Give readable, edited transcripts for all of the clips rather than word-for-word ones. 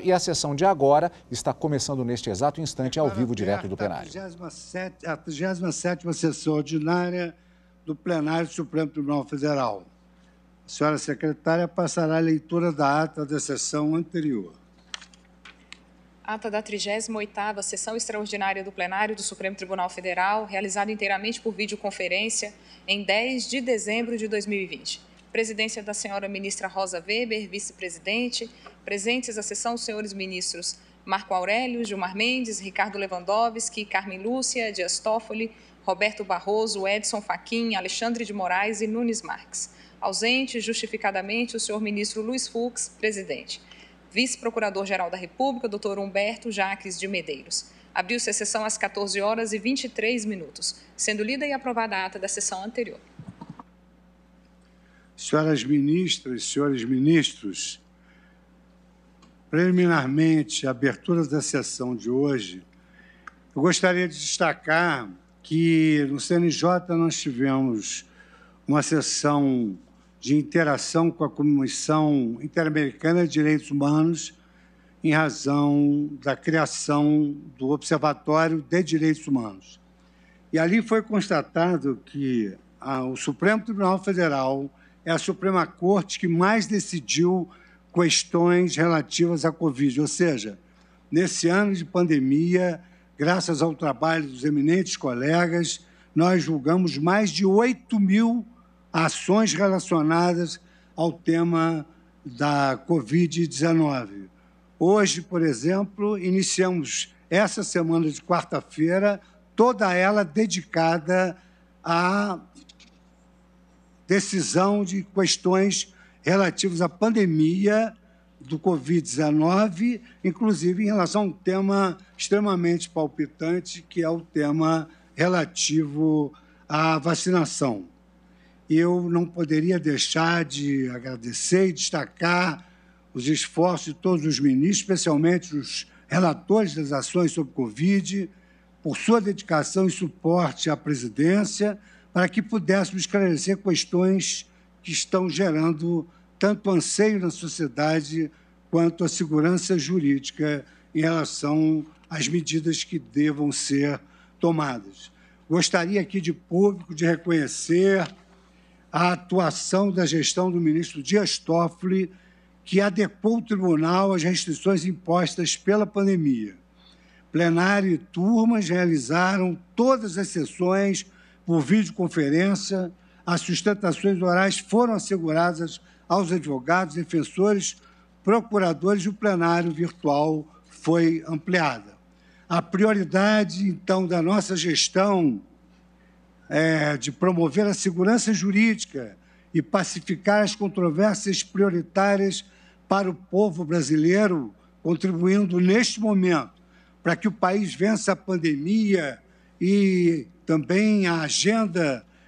E a sessão de agora está começando neste exato instante, ao vivo, direto do plenário. A 37ª sessão ordinária do plenário do Supremo Tribunal Federal. A senhora secretária passará a leitura da ata da sessão anterior. Ata da 38ª Sessão Extraordinária do Plenário do Supremo Tribunal Federal, realizada inteiramente por videoconferência em 10 de dezembro de 2020. Presidência da senhora ministra Rosa Weber, vice-presidente. Presentes à sessão, os senhores ministros Marco Aurélio, Gilmar Mendes, Ricardo Lewandowski, Carmen Lúcia, Dias Toffoli, Roberto Barroso, Edson Fachin, Alexandre de Moraes e Nunes Marques. Ausente, justificadamente, o senhor ministro Luiz Fux, presidente. Vice-procurador-geral da República, doutor Humberto Jaques de Medeiros. Abriu-se a sessão às 14h23, sendo lida e aprovada a ata da sessão anterior. Senhoras ministras, senhores ministros, preliminarmente, a abertura da sessão de hoje, eu gostaria de destacar que no CNJ nós tivemos uma sessão de interação com a Comissão Interamericana de Direitos Humanos em razão da criação do Observatório de Direitos Humanos. E ali foi constatado que o Supremo Tribunal Federal é a Suprema Corte que mais decidiu questões relativas à Covid, ou seja, nesse ano de pandemia, graças ao trabalho dos eminentes colegas, nós julgamos mais de 8.000 ações relacionadas ao tema da Covid-19. Hoje, por exemplo, iniciamos essa semana de quarta-feira, toda ela dedicada à decisão de questões relativas à pandemia do Covid-19, inclusive em relação a um tema extremamente palpitante, que é o tema relativo à vacinação. Eu não poderia deixar de agradecer e destacar os esforços de todos os ministros, especialmente os relatores das ações sobre Covid, por sua dedicação e suporte à presidência, para que pudéssemos esclarecer questões que estão gerando tanto anseio na sociedade quanto a segurança jurídica em relação às medidas que devam ser tomadas. Gostaria aqui de público de reconhecer a atuação da gestão do ministro Dias Toffoli, que adequou o tribunal às restrições impostas pela pandemia. Plenário e turmas realizaram todas as sessões por videoconferência, as sustentações orais foram asseguradas aos advogados, defensores, procuradores e o plenário virtual foi ampliada. A prioridade, então, da nossa gestão de promover a segurança jurídica e pacificar as controvérsias prioritárias para o povo brasileiro, contribuindo neste momento para que o país vença a pandemia e também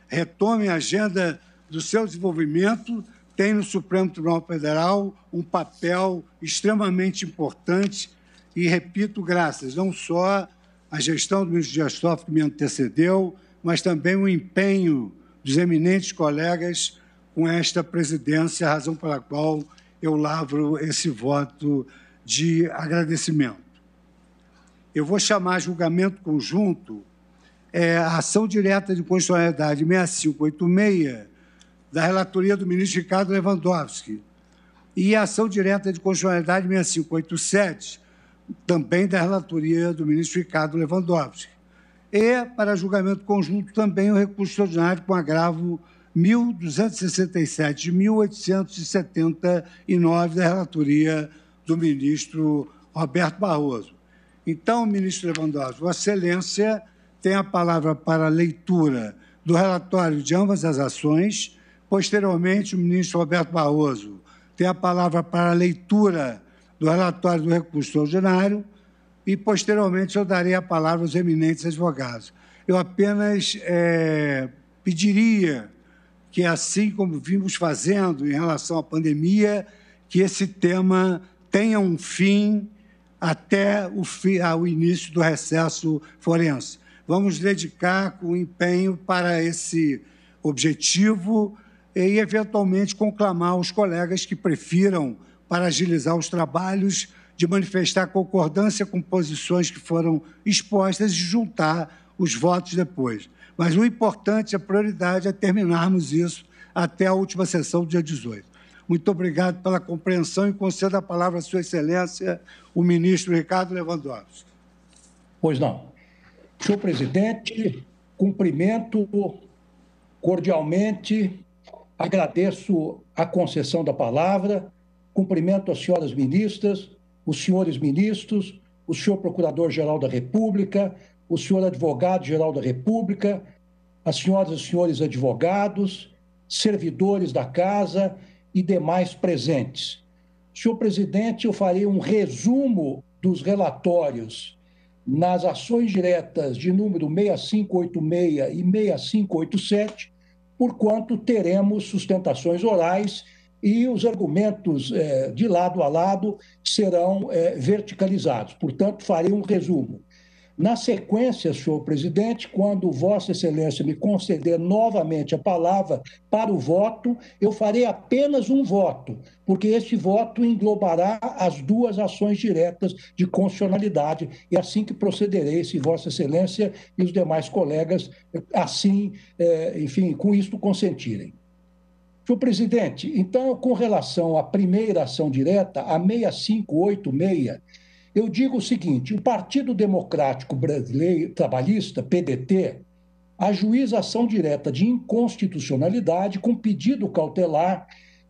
retome a agenda do seu desenvolvimento, tem no Supremo Tribunal Federal um papel extremamente importante e, repito, graças não só à gestão do ministro Dias Toffoli, que me antecedeu, mas também o empenho dos eminentes colegas com esta presidência, a razão pela qual eu lavro esse voto de agradecimento. Eu vou chamar a julgamento conjunto a ação direta de constitucionalidade 6586, da relatoria do ministro Ricardo Lewandowski, e a ação direta de constitucionalidade 6587, também da relatoria do ministro Ricardo Lewandowski. E, para julgamento conjunto, também o recurso extraordinário com agravo 1.267 de 1879, da relatoria do ministro Roberto Barroso. Então, ministro Lewandowski, Vossa Excelência tem a palavra para a leitura do relatório de ambas as ações. Posteriormente, o ministro Roberto Barroso tem a palavra para a leitura do relatório do recurso extraordinário e, posteriormente, eu darei a palavra aos eminentes advogados. Eu apenas pediria que, assim como vimos fazendo em relação à pandemia, que esse tema tenha um fim até o início do recesso forense. Vamos dedicar com empenho para esse objetivo e, eventualmente, conclamar os colegas que prefiram, para agilizar os trabalhos, de manifestar concordância com posições que foram expostas e juntar os votos depois. Mas o importante, a prioridade é terminarmos isso até a última sessão do dia 18. Muito obrigado pela compreensão e concedo a palavra à Sua Excelência, o ministro Ricardo Lewandowski. Pois não. Senhor presidente, cumprimento cordialmente, agradeço a concessão da palavra, cumprimento as senhoras ministras, os senhores ministros, o senhor Procurador-Geral da República, o senhor Advogado-Geral da República, as senhoras e senhores advogados, servidores da Casa e demais presentes. Senhor presidente, eu farei um resumo dos relatórios nas ações diretas de número 6586 e 6587, porquanto teremos sustentações orais e os argumentos de lado a lado serão verticalizados. Portanto, farei um resumo. Na sequência, senhor presidente, quando Vossa Excelência me conceder novamente a palavra para o voto, eu farei apenas um voto, porque este voto englobará as duas ações diretas de constitucionalidade, e assim que procederei, se Vossa Excelência e os demais colegas assim, enfim, com isto consentirem. Senhor presidente, então, com relação à primeira ação direta, a 6586, eu digo o seguinte: o Partido Democrático Brasileiro Trabalhista, PDT, ajuiza ação direta de inconstitucionalidade com pedido cautelar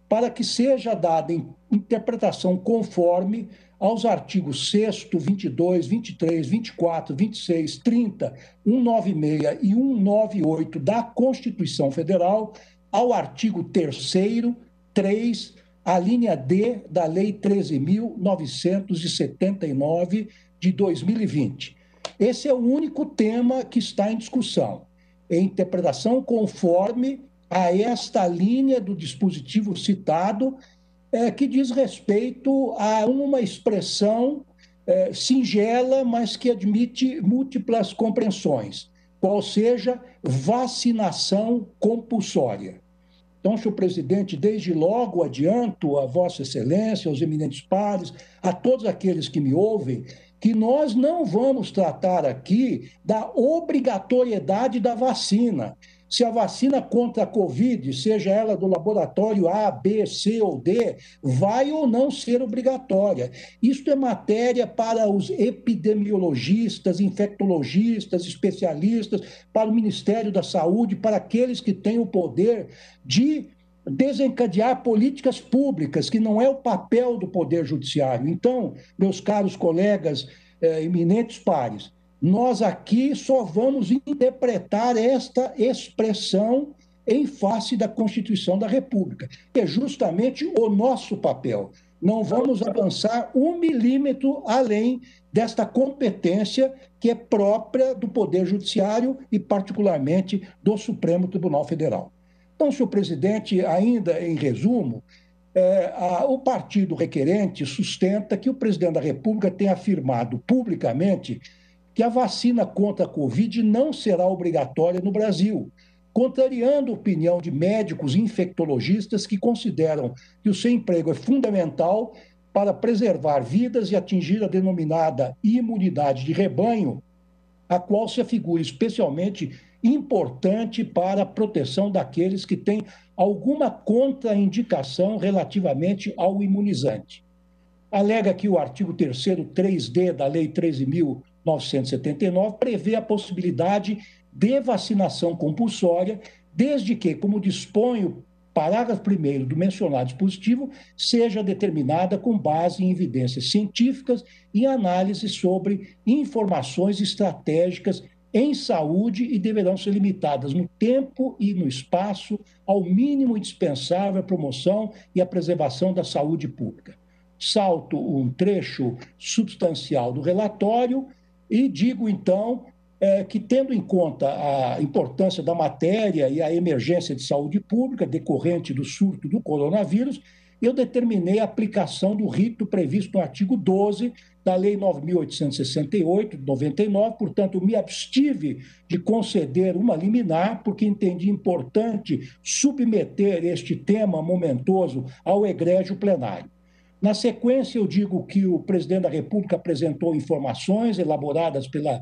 para que seja dada interpretação conforme aos artigos 6º, 22, 23, 24, 26, 30, 196 e 198 da Constituição Federal, ao artigo 3º, 3, a linha D da Lei 13.979 de 2020. Esse é o único tema que está em discussão. É interpretação conforme a esta linha do dispositivo citado, que diz respeito a uma expressão singela, mas que admite múltiplas compreensões, qual seja vacinação compulsória. Então, senhor presidente, desde logo adianto a Vossa Excelência, aos eminentes pares, a todos aqueles que me ouvem, que nós não vamos tratar aqui da obrigatoriedade da vacina. Se a vacina contra a Covid, seja ela do laboratório A, B, C ou D, vai ou não ser obrigatória. Isto é matéria para os epidemiologistas, infectologistas, especialistas, para o Ministério da Saúde, para aqueles que têm o poder de desencadear políticas públicas, que não é o papel do Poder Judiciário. Então, meus caros colegas, eminentes pares, nós aqui só vamos interpretar esta expressão em face da Constituição da República, que é justamente o nosso papel. Não vamos avançar 1 milímetro além desta competência que é própria do Poder Judiciário e, particularmente, do Supremo Tribunal Federal. Então, senhor presidente, ainda em resumo, o partido requerente sustenta que o presidente da República tem afirmado publicamente que a vacina contra a Covid não será obrigatória no Brasil, contrariando a opinião de médicos e infectologistas que consideram que o seu emprego é fundamental para preservar vidas e atingir a denominada imunidade de rebanho, a qual se afigura especialmente importante para a proteção daqueles que têm alguma contraindicação relativamente ao imunizante. Alega que o artigo 3º 3D da Lei 13.979 prevê a possibilidade de vacinação compulsória, desde que, como dispõe o parágrafo 1º do mencionado dispositivo, seja determinada com base em evidências científicas e análise sobre informações estratégicas em saúde e deverão ser limitadas no tempo e no espaço ao mínimo indispensável à promoção e à preservação da saúde pública. Salto um trecho substancial do relatório e digo, então, que, tendo em conta a importância da matéria e a emergência de saúde pública decorrente do surto do coronavírus, eu determinei a aplicação do rito previsto no artigo 12 da Lei 9.868, de 99, portanto, me abstive de conceder uma liminar, porque entendi importante submeter este tema momentoso ao egrégio plenário. Na sequência, eu digo que o presidente da República apresentou informações elaboradas pela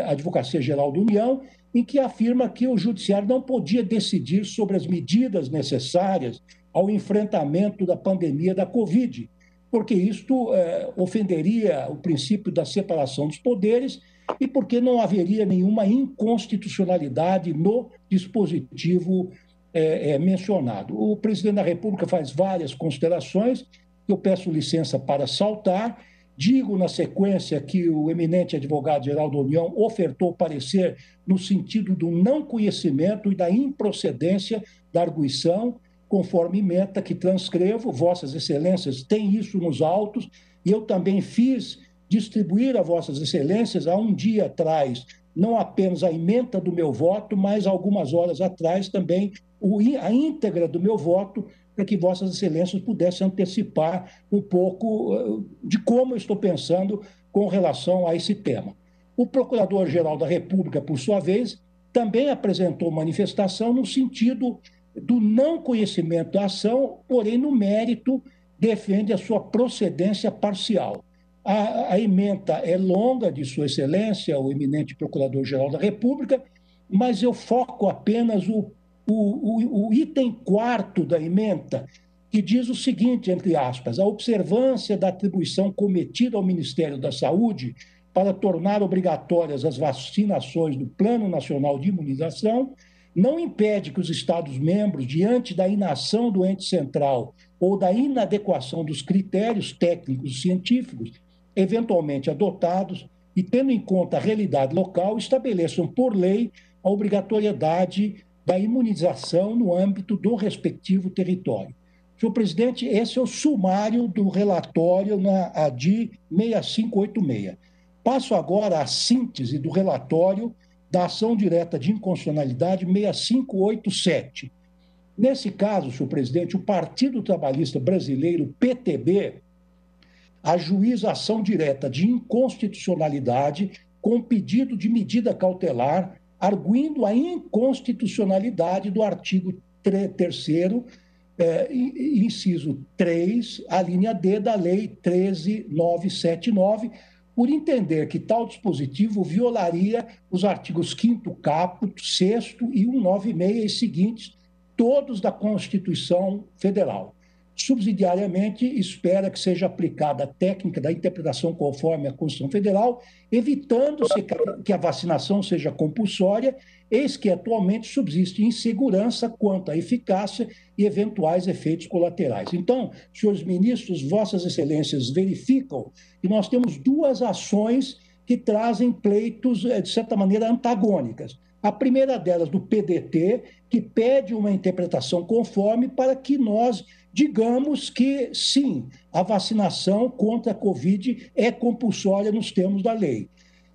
Advocacia Geral da União, em que afirma que o Judiciário não podia decidir sobre as medidas necessárias ao enfrentamento da pandemia da Covid, porque isto ofenderia o princípio da separação dos poderes e porque não haveria nenhuma inconstitucionalidade no dispositivo mencionado. O presidente da República faz várias considerações, eu peço licença para saltar. Digo, na sequência, que o eminente advogado-geral da União ofertou parecer no sentido do não conhecimento e da improcedência da arguição, conforme ementa que transcrevo. Vossas Excelências têm isso nos autos, e eu também fiz distribuir a Vossas Excelências, há um dia atrás, não apenas a ementa do meu voto, mas algumas horas atrás também a íntegra do meu voto, para que Vossas Excelências pudessem antecipar um pouco de como eu estou pensando com relação a esse tema. O Procurador-Geral da República, por sua vez, também apresentou manifestação no sentido do não conhecimento da ação, porém, no mérito, defende a sua procedência parcial. A ementa é longa, de Sua Excelência, o eminente Procurador-Geral da República, mas eu foco apenas o item 4º da ementa, que diz o seguinte, entre aspas, a observância da atribuição cometida ao Ministério da Saúde para tornar obrigatórias as vacinações do Plano Nacional de Imunização não impede que os Estados-membros, diante da inação do ente central ou da inadequação dos critérios técnicos e científicos eventualmente adotados e tendo em conta a realidade local, estabeleçam por lei a obrigatoriedade da imunização no âmbito do respectivo território. Senhor presidente, esse é o sumário do relatório na ADI 6586. Passo agora à síntese do relatório da ação direta de inconstitucionalidade 6587. Nesse caso, senhor presidente, o Partido Trabalhista Brasileiro, PTB, ajuiza a ação direta de inconstitucionalidade com pedido de medida cautelar, arguindo a inconstitucionalidade do artigo 3º, inciso 3, a linha D da Lei 13.979, por entender que tal dispositivo violaria os artigos 5º caput, 6º e 196 e seguintes, todos da Constituição Federal. Subsidiariamente, espera que seja aplicada a técnica da interpretação conforme a Constituição Federal, evitando-se que a vacinação seja compulsória, eis que atualmente subsiste insegurança quanto à eficácia e eventuais efeitos colaterais. Então, senhores ministros, Vossas Excelências verificam que nós temos duas ações que trazem pleitos, de certa maneira, antagônicas. A primeira delas, do PDT, que pede uma interpretação conforme para que nós digamos que, sim, a vacinação contra a Covid é compulsória nos termos da lei.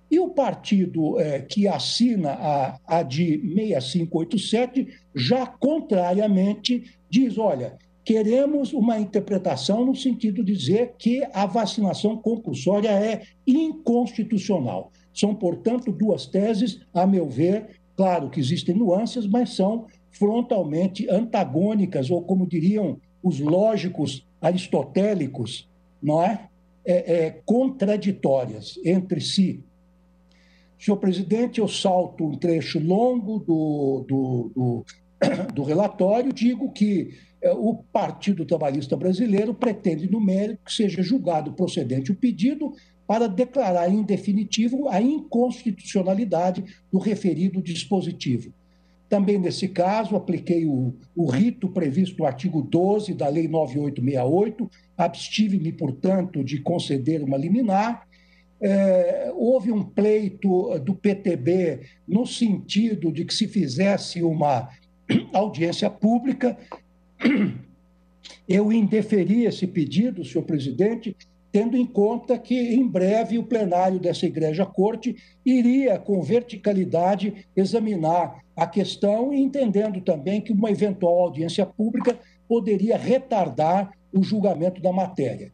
E o partido que assina a ADI 6587, já contrariamente, diz, olha, queremos uma interpretação no sentido de dizer que a vacinação compulsória é inconstitucional. São, portanto, duas teses, a meu ver, claro que existem nuances, mas são frontalmente antagônicas, ou como diriam os lógicos aristotélicos, não é? Contraditórias entre si. Senhor presidente, eu salto um trecho longo do relatório, digo que o Partido Trabalhista Brasileiro pretende, no mérito, que seja julgado procedente o pedido para declarar em definitivo a inconstitucionalidade do referido dispositivo. Também, nesse caso, apliquei o rito previsto no artigo 12 da Lei 9868, abstive-me, portanto, de conceder uma liminar. Houve um pleito do PTB no sentido de que se fizesse uma audiência pública. Eu indeferi esse pedido, senhor presidente, tendo em conta que, em breve, o plenário dessa Igreja-Corte iria, com verticalidade, examinar a questão, entendendo também que uma eventual audiência pública poderia retardar o julgamento da matéria.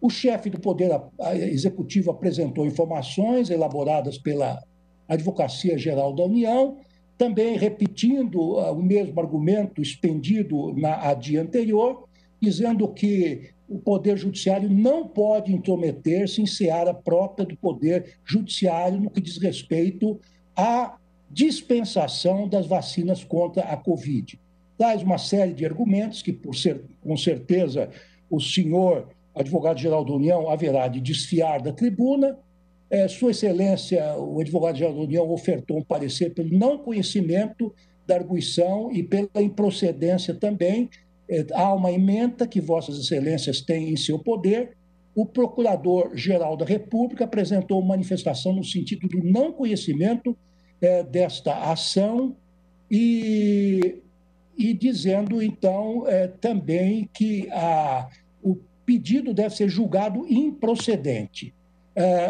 O chefe do Poder Executivo apresentou informações elaboradas pela Advocacia Geral da União, também repetindo o mesmo argumento expendido na ADI anterior, dizendo que o Poder Judiciário não pode intrometer-se em seara própria do Poder Judiciário no que diz respeito à dispensação das vacinas contra a Covid. Traz uma série de argumentos que, com certeza, o senhor advogado-geral da União haverá de desfiar da tribuna. Sua Excelência, o advogado-geral da União, ofertou um parecer pelo não conhecimento da arguição e pela improcedência também. Há uma ementa que Vossas Excelências têm em seu poder. O Procurador-Geral da República apresentou manifestação no sentido do não conhecimento desta ação e dizendo, então, também que o pedido deve ser julgado improcedente.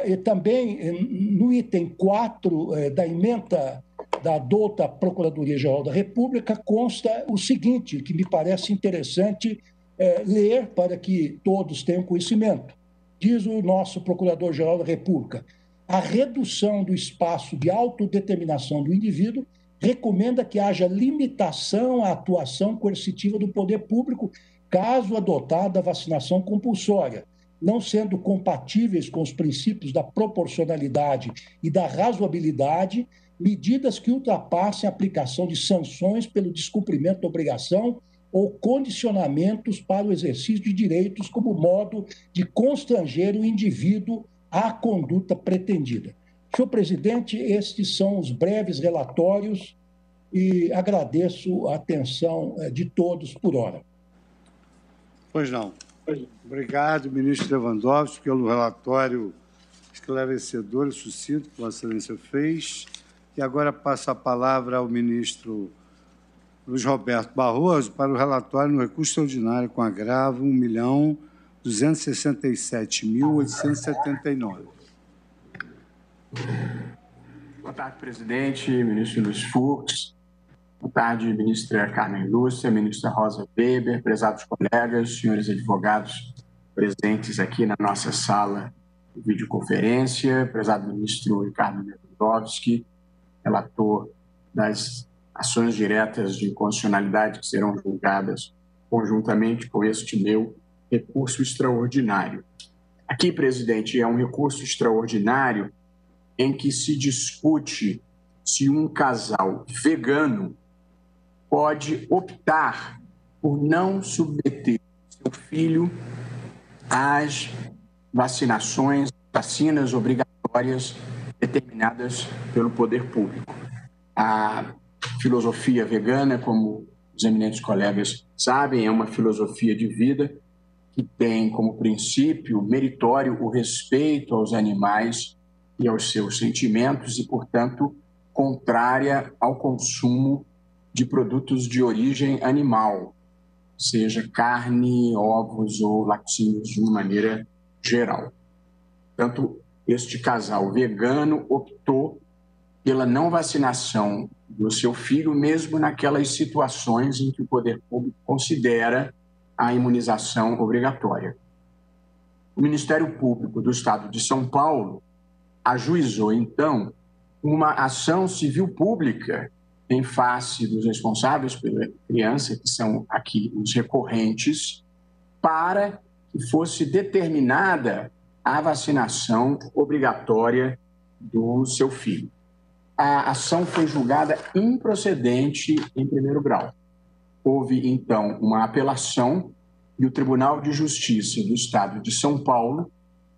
E também, no item 4 da ementa da douta Procuradoria-Geral da República, consta o seguinte, que me parece interessante ler para que todos tenham conhecimento. Diz o nosso Procurador-Geral da República: a redução do espaço de autodeterminação do indivíduo recomenda que haja limitação à atuação coercitiva do poder público caso adotada a vacinação compulsória, não sendo compatíveis com os princípios da proporcionalidade e da razoabilidade, medidas que ultrapassem a aplicação de sanções pelo descumprimento da obrigação ou condicionamentos para o exercício de direitos como modo de constranger o indivíduo à conduta pretendida. Senhor presidente, estes são os breves relatórios e agradeço a atenção de todos por hora. Pois não. Obrigado, ministro Lewandowski, pelo relatório esclarecedor e sucinto que Vossa Excelência fez. E agora passo a palavra ao ministro Luiz Roberto Barroso para o relatório no recurso extraordinário com agravo 1.267.879. Boa tarde, presidente, ministro Luiz Fux. Boa tarde, ministra Carmen Lúcia, ministra Rosa Weber, prezados colegas, senhores advogados presentes aqui na nossa sala de videoconferência, prezado ministro Ricardo Lewandowski, relator das ações diretas de inconstitucionalidade que serão julgadas conjuntamente com este meu recurso extraordinário. Aqui, presidente, é um recurso extraordinário em que se discute se um casal vegano pode optar por não submeter seu filho às vacinas obrigatórias determinadas pelo poder público. A filosofia vegana, como os eminentes colegas sabem, é uma filosofia de vida que tem como princípio meritório o respeito aos animais e aos seus sentimentos e, portanto, contrária ao consumo de produtos de origem animal, seja carne, ovos ou laticínios de uma maneira geral. Portanto, este casal vegano optou pela não vacinação do seu filho, mesmo naquelas situações em que o poder público considera a imunização obrigatória. O Ministério Público do Estado de São Paulo ajuizou, então, uma ação civil pública em face dos responsáveis pela criança, que são aqui os recorrentes, para que fosse determinada a vacinação obrigatória do seu filho. A ação foi julgada improcedente em primeiro grau. Houve, então, uma apelação e o Tribunal de Justiça do Estado de São Paulo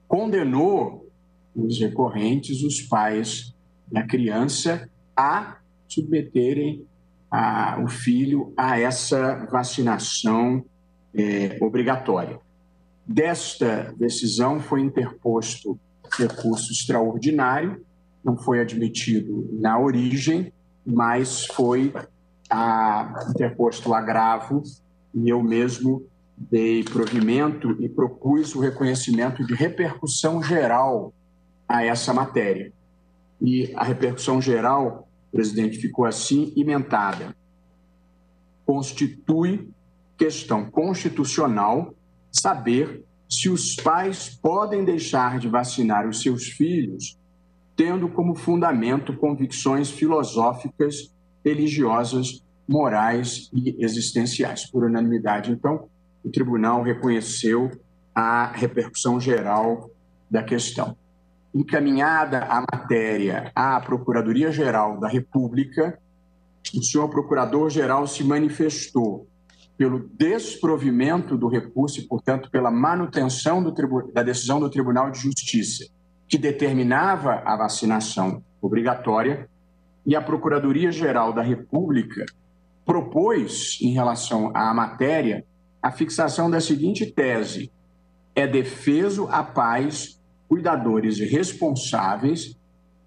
condenou os recorrentes, os pais da criança, a submeterem o filho a essa vacinação obrigatória. Desta decisão foi interposto recurso extraordinário, não foi admitido na origem, mas foi interposto o agravo e eu mesmo dei provimento e propus o reconhecimento de repercussão geral a essa matéria. E a repercussão geral, presidente, ficou assim ementada. Constitui questão constitucional saber se os pais podem deixar de vacinar os seus filhos tendo como fundamento convicções filosóficas, religiosas, morais e existenciais. Por unanimidade, então, o tribunal reconheceu a repercussão geral da questão. Encaminhada a matéria à Procuradoria-Geral da República, o senhor Procurador-Geral se manifestou pelo desprovimento do recurso e, portanto, pela manutenção da decisão do Tribunal de Justiça, que determinava a vacinação obrigatória, e a Procuradoria-Geral da República propôs, em relação à matéria, a fixação da seguinte tese: é defeso a pais, cuidadores e responsáveis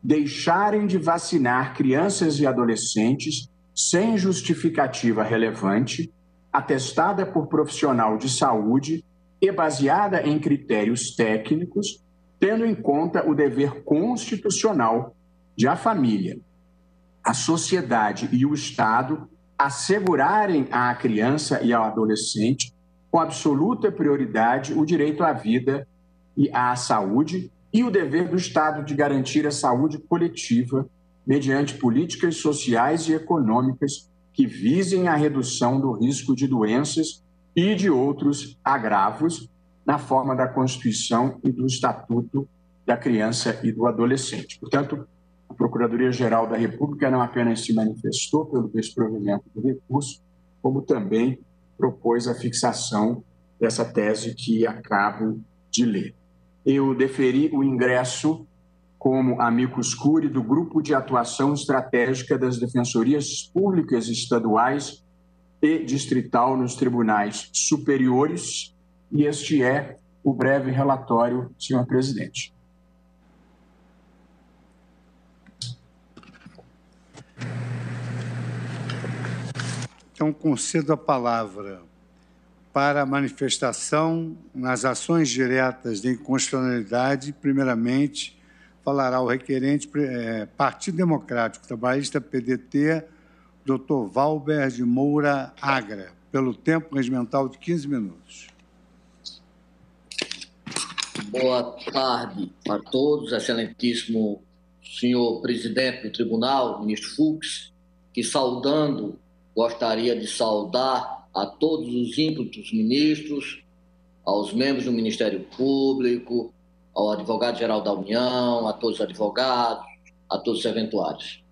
deixarem de vacinar crianças e adolescentes sem justificativa relevante, atestada por profissional de saúde e baseada em critérios técnicos, tendo em conta o dever constitucional de a família, a sociedade e o Estado assegurarem à criança e ao adolescente, com absoluta prioridade, o direito à vida e à saúde e o dever do Estado de garantir a saúde coletiva mediante políticas sociais e econômicas que visem a redução do risco de doenças e de outros agravos na forma da Constituição e do Estatuto da Criança e do Adolescente. Portanto, a Procuradoria-Geral da República não apenas se manifestou pelo desprovimento do recurso, como também propôs a fixação dessa tese que acabo de ler. Eu deferi o ingresso como amicus curiae do Grupo de Atuação Estratégica das Defensorias Públicas Estaduais e Distrital nos Tribunais Superiores, e este é o breve relatório, senhor presidente. Então, concedo a palavra para a manifestação nas ações diretas de inconstitucionalidade. Primeiramente, falará o requerente Partido Democrático Trabalhista, PDT, Dr. Valber de Moura Agra, pelo tempo regimental de 15 minutos. Boa tarde a todos, excelentíssimo senhor presidente do tribunal, ministro Fux, que saudando, gostaria de saudar a todos os ímpetos ministros, aos membros do Ministério Público, ao advogado-geral da União, a todos os advogados, a todos os serventuários.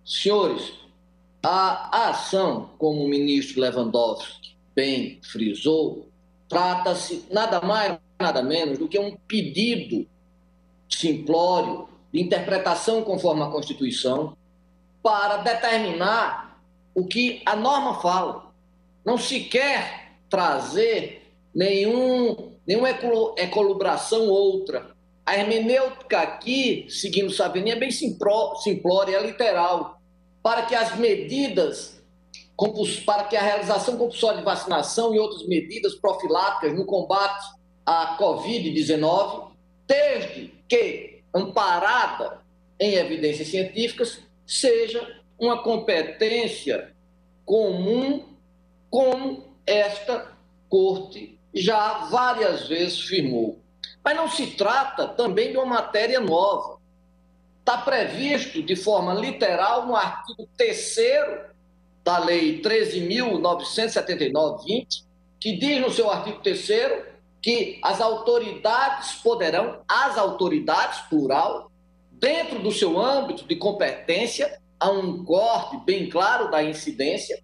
Senhores, a ação, como o ministro Lewandowski bem frisou, trata-se nada mais, nada menos do que um pedido simplório de interpretação conforme a Constituição para determinar o que a norma fala. Não se quer trazer nenhuma ecolubração outra. A hermenêutica aqui, seguindo Savigny, é bem simplória, é literal, para que as medidas, para que a realização compulsória de vacinação e outras medidas profiláticas no combate à Covid-19, desde que amparada em evidências científicas, seja uma competência comum, como esta Corte já várias vezes firmou. Mas não se trata também de uma matéria nova. Está previsto de forma literal no artigo 3º da Lei 13.979/20, que diz no seu artigo 3º que as autoridades poderão, plural, dentro do seu âmbito de competência, há um corte bem claro da incidência,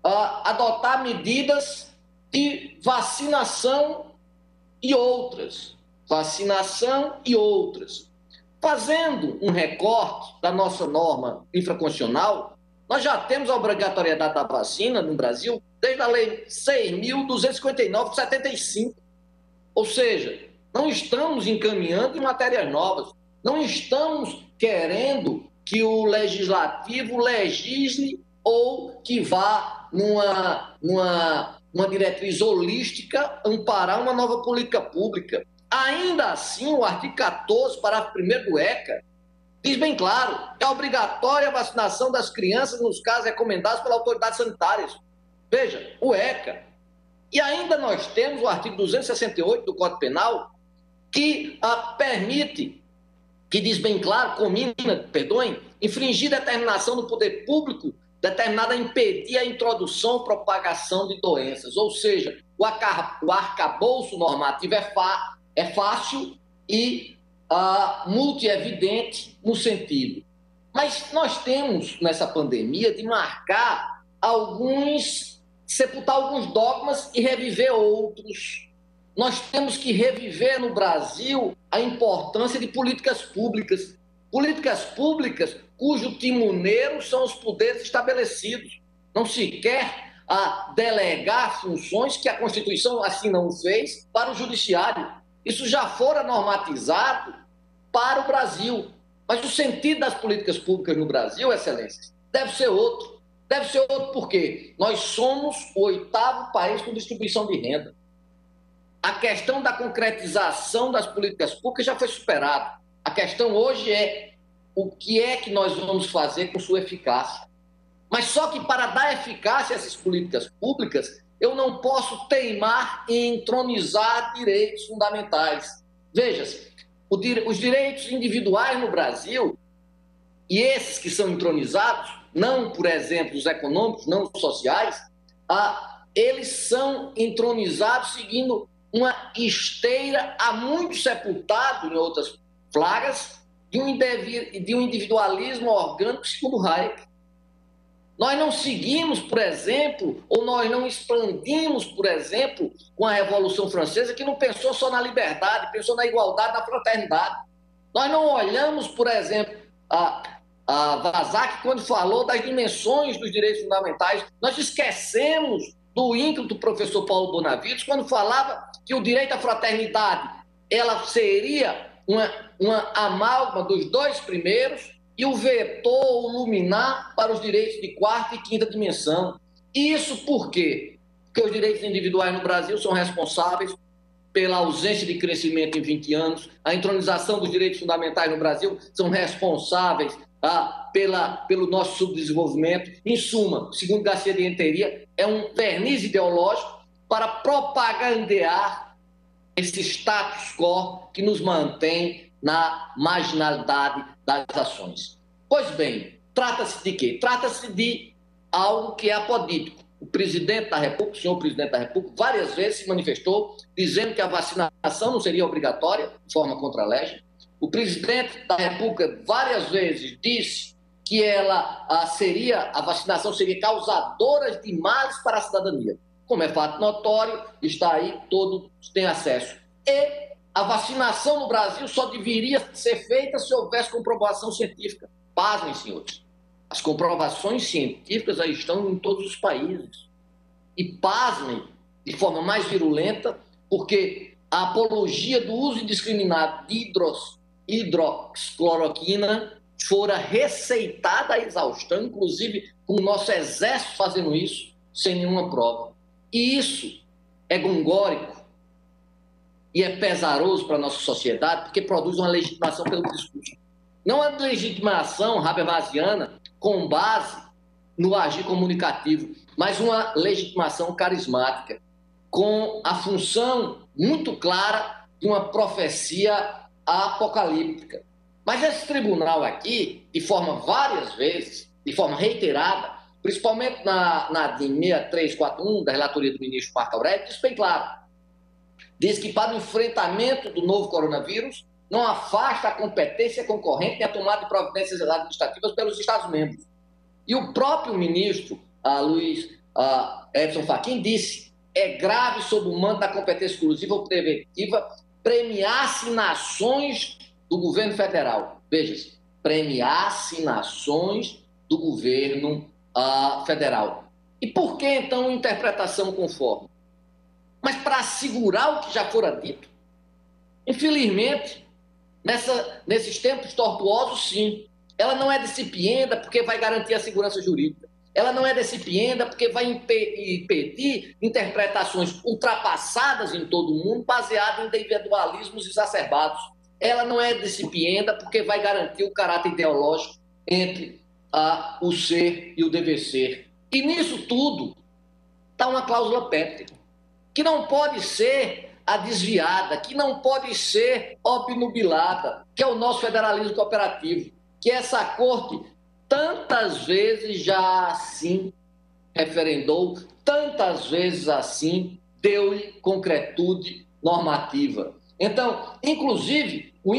adotar medidas de vacinação e outras. Fazendo um recorte da nossa norma infraconstitucional, nós já temos a obrigatoriedade da vacina no Brasil desde a Lei 6.259 de 75. Ou seja, não estamos encaminhando em matérias novas, não estamos querendo que o legislativo legisle ou que vá numa diretriz holística amparar uma nova política pública. Ainda assim, o artigo 14, parágrafo 1º do ECA, diz bem claro que é obrigatória a vacinação das crianças nos casos recomendados pelas autoridades sanitárias. Veja, o ECA. E ainda nós temos o artigo 268 do Código Penal, que permite, que diz bem claro, infringir determinação do poder público determinada a impedir a introdução ou propagação de doenças. Ou seja, o arcabouço normativo é fácil e multi-evidente no sentido. Mas nós temos, nessa pandemia, de sepultar alguns dogmas e reviver outros. Nós temos que reviver no Brasil a importância de políticas públicas cujo timoneiro são os poderes estabelecidos. Não se quer delegar funções que a Constituição assim não fez para o Judiciário. Isso já fora normatizado para o Brasil. Mas o sentido das políticas públicas no Brasil, Excelências, deve ser outro. Deve ser outro porque nós somos o 8º país com distribuição de renda. A questão da concretização das políticas públicas já foi superada. A questão hoje é o que é que nós vamos fazer com sua eficácia. Mas só que para dar eficácia a essas políticas públicas, eu não posso teimar em entronizar direitos fundamentais. Veja-se, os direitos individuais no Brasil, e esses que são entronizados, não, por exemplo, os econômicos, não os sociais, eles são entronizados seguindo uma esteira há muito sepultado em outras flagas de um individualismo orgânico segundo Hayek. Nós não seguimos, por exemplo, ou nós não expandimos, por exemplo, com a Revolução Francesa, que não pensou só na liberdade, pensou na igualdade, na fraternidade. Nós não olhamos, por exemplo, a Vazac, quando falou das dimensões dos direitos fundamentais. Nós esquecemos do ímpeto do professor Paulo Bonavides, quando falava que o direito à fraternidade ela seria uma amálgama dos dois primeiros, e o vetor, o luminar para os direitos de 4ª e 5ª dimensão. Isso por quê? Porque os direitos individuais no Brasil são responsáveis pela ausência de crescimento em 20 anos, a entronização dos direitos fundamentais no Brasil são responsáveis pelo nosso subdesenvolvimento. Em suma, segundo Garcia de Renteria, é um verniz ideológico para propagandear esse status quo que nos mantém na marginalidade das ações. Pois bem, trata-se de quê? Trata-se de algo que é apodítico. O presidente da República, o senhor presidente da República, várias vezes se manifestou dizendo que a vacinação não seria obrigatória, de forma contra-lege. O presidente da República várias vezes disse que a vacinação seria causadora de males para a cidadania. Como é fato notório, está aí, todos têm acesso. E a vacinação no Brasil só deveria ser feita se houvesse comprovação científica. Pasmem, senhores. As comprovações científicas já estão em todos os países. E pasmem de forma mais virulenta, porque a apologia do uso indiscriminado de hidroxicloroquina fora receitada à exaustão, inclusive com o nosso exército fazendo isso, sem nenhuma prova. E isso é gongórico e é pesaroso para a nossa sociedade, porque produz uma legitimação pelo discurso. Não é legitimação habermasiana com base no agir comunicativo, mas uma legitimação carismática, com a função muito clara de uma profecia apocalíptica. Mas esse tribunal aqui, de forma várias vezes, de forma reiterada, principalmente na DIN 6341, da relatoria do ministro Marco Aurélio, diz bem claro. Diz que para o enfrentamento do novo coronavírus, não afasta a competência concorrente e a tomada de providências administrativas pelos Estados-membros. E o próprio ministro, Luiz Edson Fachin, disse: é grave, sob o manto da competência exclusiva ou preventiva, premiar assinações do governo federal. Veja-se, premiar assinações do governo federal. E por que, então, interpretação conforme? Mas para assegurar o que já fora dito. Infelizmente, nesses tempos tortuosos, sim. Ela não é recipienda porque vai garantir a segurança jurídica. Ela não é recipienda porque vai impedir interpretações ultrapassadas em todo o mundo, baseadas em individualismos exacerbados. Ela não é recipienda porque vai garantir o caráter ideológico entre o ser e o dever ser. E nisso tudo está uma cláusula pétrea, que não pode ser desviada, que não pode ser obnubilada, que é o nosso federalismo cooperativo, que essa corte tantas vezes já assim referendou, tantas vezes assim deu-lhe concretude normativa. Então, inclusive, o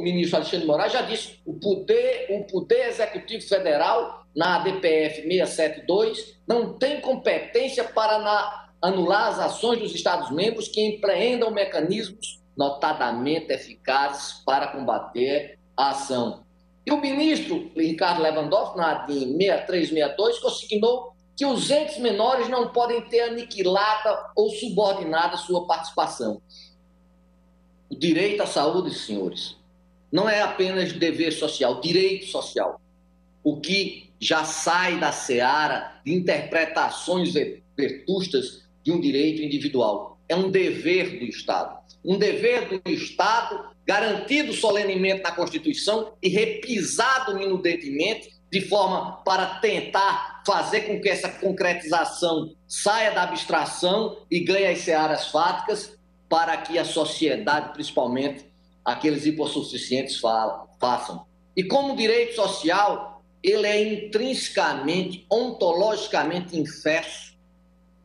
ministro Alexandre de Moraes já disse, o Poder Executivo Federal, na ADPF 672, não tem competência para anular as ações dos Estados-membros que empreendam mecanismos notadamente eficazes para combater a ação. E o ministro Ricardo Lewandowski, na ADIM 6362, consignou que os entes menores não podem ter aniquilada ou subordinada sua participação. O direito à saúde, senhores, não é apenas dever social, direito social. O que já sai da seara de interpretações vetustas de um direito individual. É um dever do Estado. Um dever do Estado garantido solenemente na Constituição e repisado minudentemente, de forma para tentar fazer com que essa concretização saia da abstração e ganhe as searas fáticas, para que a sociedade, principalmente aqueles hipossuficientes, façam. E como direito social, ele é intrinsecamente, ontologicamente infesso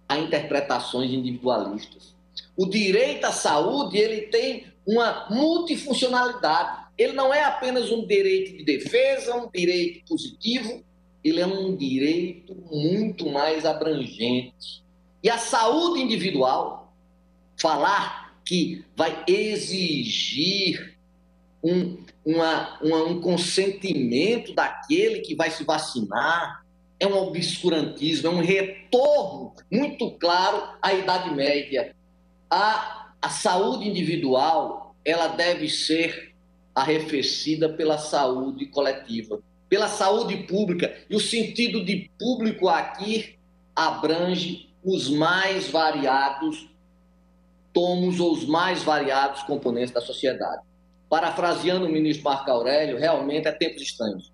a interpretações individualistas. O direito à saúde, ele tem uma multifuncionalidade. Ele não é apenas um direito de defesa, um direito positivo, ele é um direito muito mais abrangente. E a saúde individual, falar que vai exigir um consentimento daquele que vai se vacinar, é um obscurantismo, é um retorno muito claro à Idade Média. A saúde individual, ela deve ser arrefecida pela saúde coletiva, pela saúde pública. E o sentido de público aqui abrange os mais variados tomos ou os mais variados componentes da sociedade. Parafraseando o ministro Marco Aurélio, realmente é tempos estranhos.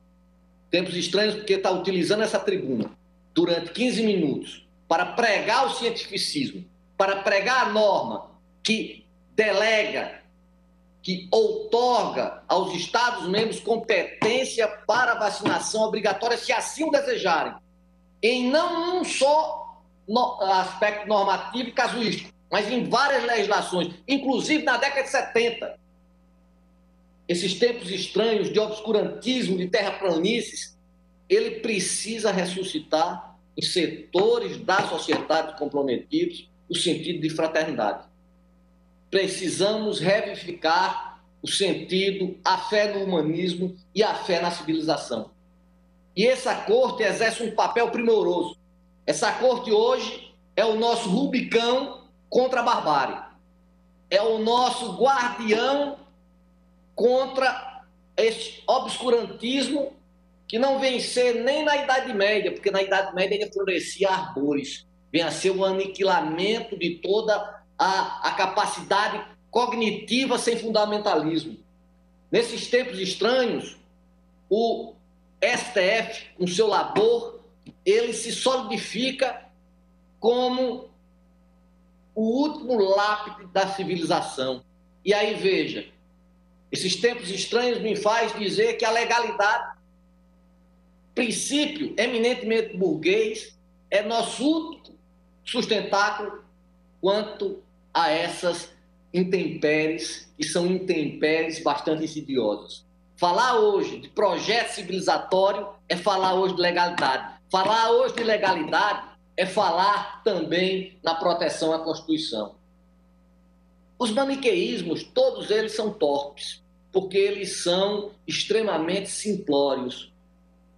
Tempos estranhos porque está utilizando essa tribuna durante 15 minutos para pregar o cientificismo, para pregar a norma que delega, que outorga aos Estados-membros competência para vacinação obrigatória, se assim o desejarem, em não um só aspecto normativo e casuístico, mas em várias legislações, inclusive na década de 70. Esses tempos estranhos de obscurantismo, de terraplanices, ele precisa ressuscitar em setores da sociedade comprometidos o sentido de fraternidade. Precisamos revivificar o sentido, a fé no humanismo e a fé na civilização. E essa corte exerce um papel primoroso. Essa corte hoje é o nosso Rubicão contra a barbárie. É o nosso guardião contra esse obscurantismo que não vem ser nem na Idade Média, porque na Idade Média ainda florescia ardores. Vem a ser o aniquilamento de toda a capacidade cognitiva sem fundamentalismo. Nesses tempos estranhos, o STF, com seu labor, ele se solidifica como o último lápide da civilização. E aí, veja, esses tempos estranhos me faz dizer que a legalidade, princípio eminentemente burguês, é nosso único sustentáculo quanto a essas intempéries, que são intempéries bastante insidiosas. Falar hoje de projeto civilizatório é falar hoje de legalidade. Falar hoje de legalidade é falar também na proteção à Constituição. Os maniqueísmos, todos eles são torpes, porque eles são extremamente simplórios.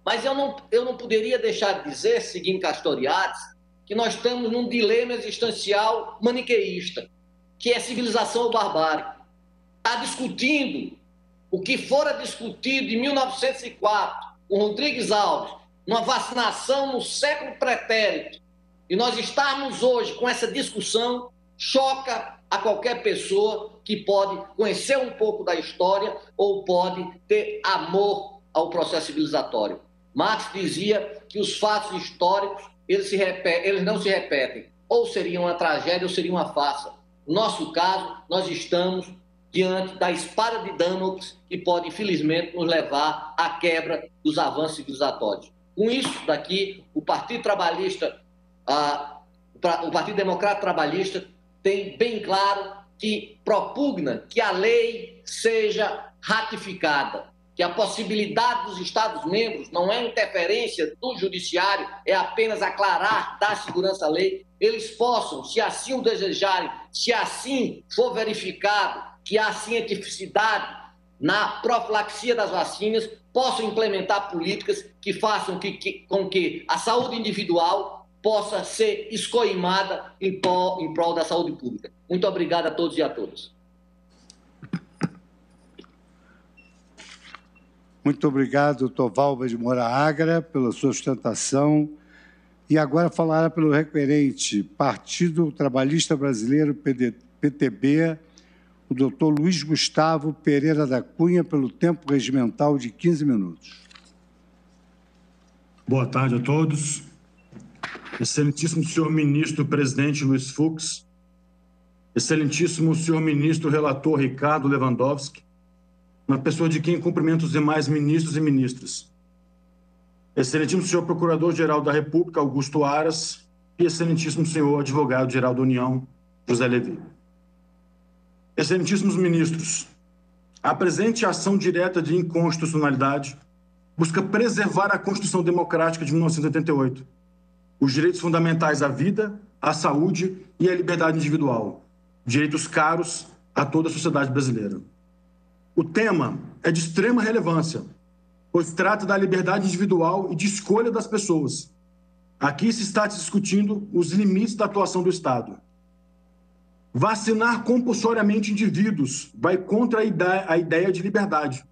Mas eu não poderia deixar de dizer, seguindo Castoriadis, que nós estamos num dilema existencial maniqueísta, que é civilização ou barbárie. Está discutindo o que fora discutido em 1904, com Rodrigues Alves, uma vacinação no século pretérito, e nós estarmos hoje com essa discussão, choca a qualquer pessoa que pode conhecer um pouco da história ou pode ter amor ao processo civilizatório. Marx dizia que os fatos históricos eles não se repetem, ou seria uma tragédia ou seria uma farsa. No nosso caso, nós estamos diante da espada de Damocles que pode, infelizmente, nos levar à quebra dos avanços civilizatórios. Com isso daqui, o Partido Trabalhista, o Partido Democrata Trabalhista tem bem claro que propugna que a lei seja ratificada, que a possibilidade dos Estados-membros não é interferência do judiciário, é apenas aclarar da segurança da lei, eles possam, se assim o desejarem, se assim for verificado que há cientificidade na profilaxia das vacinas, possam implementar políticas que façam com que a saúde individual possa ser escoimada em prol da saúde pública. Muito obrigado a todos e a todas. Muito obrigado, doutor Valba de Moura Agra, pela sua sustentação. E agora falará pelo requerente Partido Trabalhista Brasileiro, PTB, o doutor Luiz Gustavo Pereira da Cunha, pelo tempo regimental de 15 minutos. Boa tarde a todos. Excelentíssimo senhor ministro presidente Luiz Fux, excelentíssimo senhor ministro relator Ricardo Lewandowski, na pessoa de quem cumprimento os demais ministros e ministras, excelentíssimo senhor procurador-geral da República Augusto Aras e excelentíssimo senhor advogado-geral da União José Levi. Excelentíssimos ministros, a presente ação direta de inconstitucionalidade busca preservar a Constituição Democrática de 1988, os direitos fundamentais à vida, à saúde e à liberdade individual, direitos caros a toda a sociedade brasileira. O tema é de extrema relevância, pois trata da liberdade individual e de escolha das pessoas. Aqui se está discutindo os limites da atuação do Estado. Vacinar compulsoriamente indivíduos vai contra a ideia de liberdade.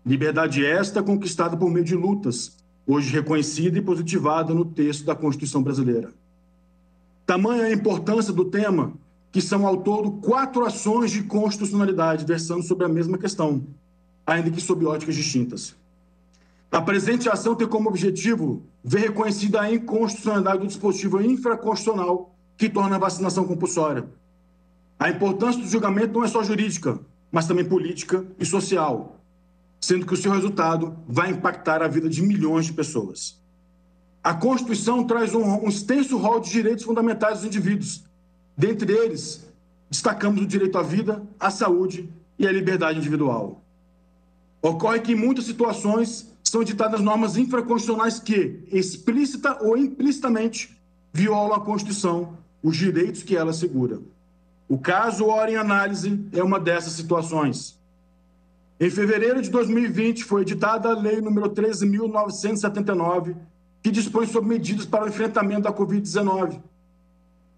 Liberdade esta conquistada por meio de lutas, hoje reconhecida e positivada no texto da Constituição brasileira. Tamanha a importância do tema que são ao todo 4 ações de constitucionalidade versando sobre a mesma questão, ainda que sob óticas distintas. A presente ação tem como objetivo ver reconhecida a inconstitucionalidade do dispositivo infraconstitucional que torna a vacinação compulsória. A importância do julgamento não é só jurídica, mas também política e social, sendo que o seu resultado vai impactar a vida de milhões de pessoas. A Constituição traz um extenso rol de direitos fundamentais dos indivíduos. Dentre eles, destacamos o direito à vida, à saúde e à liberdade individual. Ocorre que em muitas situações são editadas normas infraconstitucionais que, explícita ou implicitamente, violam a Constituição, os direitos que ela assegura. O caso ora em análise é uma dessas situações. Em fevereiro de 2020, foi editada a Lei nº 13.979, que dispõe sobre medidas para o enfrentamento da Covid-19.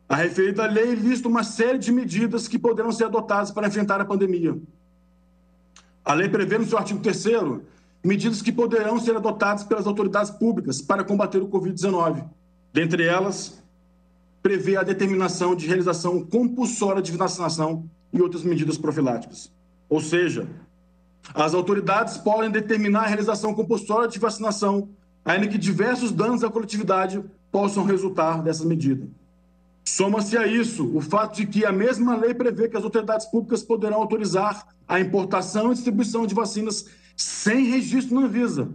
A referida lei lista uma série de medidas que poderão ser adotadas para enfrentar a pandemia. A lei prevê, no seu artigo 3º, medidas que poderão ser adotadas pelas autoridades públicas para combater o Covid-19. Dentre elas, prevê a determinação de realização compulsória de vacinação e outras medidas profiláticas. Ou seja, as autoridades podem determinar a realização compulsória de vacinação, ainda que diversos danos à coletividade possam resultar dessa medida. Soma-se a isso o fato de que a mesma lei prevê que as autoridades públicas poderão autorizar a importação e distribuição de vacinas sem registro na Anvisa,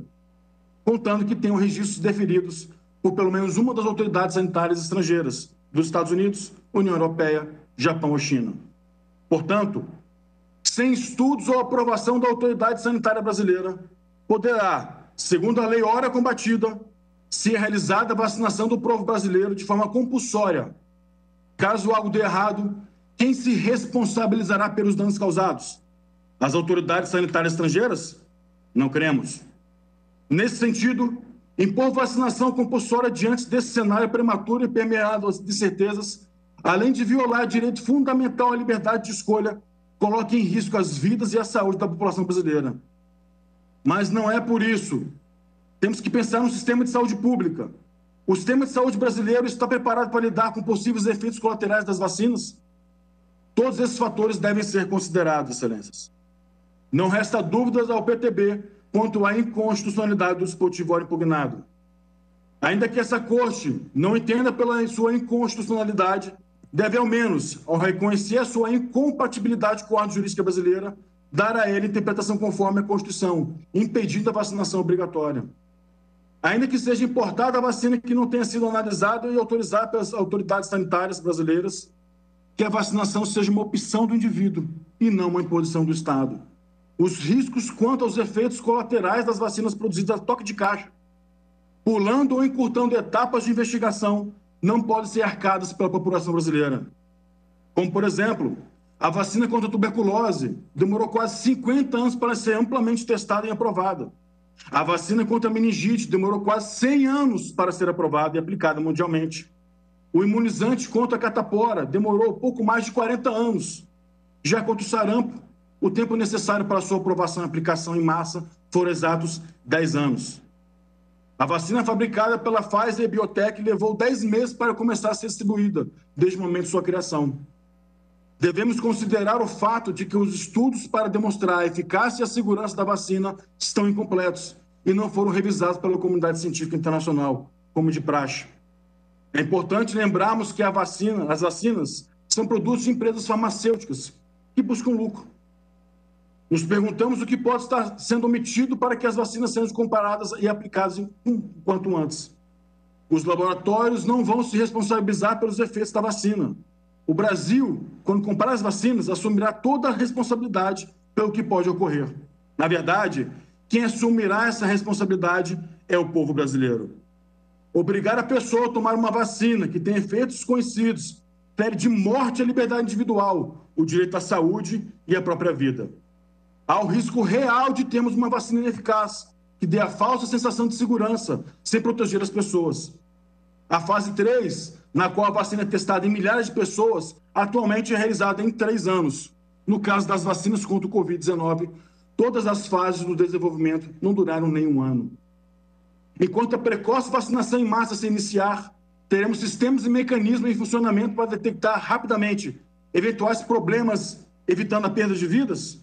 contando que tenham registros deferidos por pelo menos uma das autoridades sanitárias estrangeiras, dos Estados Unidos, União Europeia, Japão ou China. Portanto, sem estudos ou aprovação da autoridade sanitária brasileira, poderá, segundo a lei ora combatida, ser realizada a vacinação do povo brasileiro de forma compulsória. Caso algo dê errado, quem se responsabilizará pelos danos causados? As autoridades sanitárias estrangeiras? Não queremos. Nesse sentido, impor vacinação compulsória diante desse cenário prematuro e permeado de incertezas, além de violar direito fundamental à liberdade de escolha, coloca em risco as vidas e a saúde da população brasileira. Mas não é por isso. Temos que pensar no sistema de saúde pública. O sistema de saúde brasileiro está preparado para lidar com possíveis efeitos colaterais das vacinas? Todos esses fatores devem ser considerados, excelências. Não resta dúvidas ao PTB quanto à inconstitucionalidade do dispositivo ora impugnado. Ainda que essa Corte não entenda pela sua inconstitucionalidade, deve, ao menos, ao reconhecer a sua incompatibilidade com a ordem jurídica brasileira, dar a ele interpretação conforme a Constituição, impedindo a vacinação obrigatória. Ainda que seja importada a vacina que não tenha sido analisada e autorizada pelas autoridades sanitárias brasileiras, que a vacinação seja uma opção do indivíduo e não uma imposição do Estado. Os riscos quanto aos efeitos colaterais das vacinas produzidas a toque de caixa, pulando ou encurtando etapas de investigação, não podem ser arcadas pela população brasileira. Como, por exemplo, a vacina contra a tuberculose demorou quase 50 anos para ser amplamente testada e aprovada. A vacina contra a meningite demorou quase 100 anos para ser aprovada e aplicada mundialmente. O imunizante contra a catapora demorou pouco mais de 40 anos. Já contra o sarampo, o tempo necessário para sua aprovação e aplicação em massa foram exatos 10 anos. A vacina fabricada pela Pfizer e Biotech levou 10 meses para começar a ser distribuída, desde o momento de sua criação. Devemos considerar o fato de que os estudos para demonstrar a eficácia e a segurança da vacina estão incompletos e não foram revisados pela comunidade científica internacional, como de praxe. É importante lembrarmos que as vacinas são produtos de empresas farmacêuticas que buscam lucro. Nos perguntamos o que pode estar sendo omitido para que as vacinas sejam comparadas e aplicadas o quanto antes. Os laboratórios não vão se responsabilizar pelos efeitos da vacina. O Brasil, quando comprar as vacinas, assumirá toda a responsabilidade pelo que pode ocorrer. Na verdade, quem assumirá essa responsabilidade é o povo brasileiro. Obrigar a pessoa a tomar uma vacina que tem efeitos desconhecidos fere de morte a liberdade individual, o direito à saúde e à própria vida. Há o risco real de termos uma vacina ineficaz, que dê a falsa sensação de segurança, sem proteger as pessoas. A fase 3, na qual a vacina é testada em milhares de pessoas, atualmente é realizada em 3 anos. No caso das vacinas contra o Covid-19, todas as fases do desenvolvimento não duraram nem 1 ano. Enquanto a precoce vacinação em massa se iniciar, teremos sistemas e mecanismos em funcionamento para detectar rapidamente eventuais problemas, evitando a perda de vidas?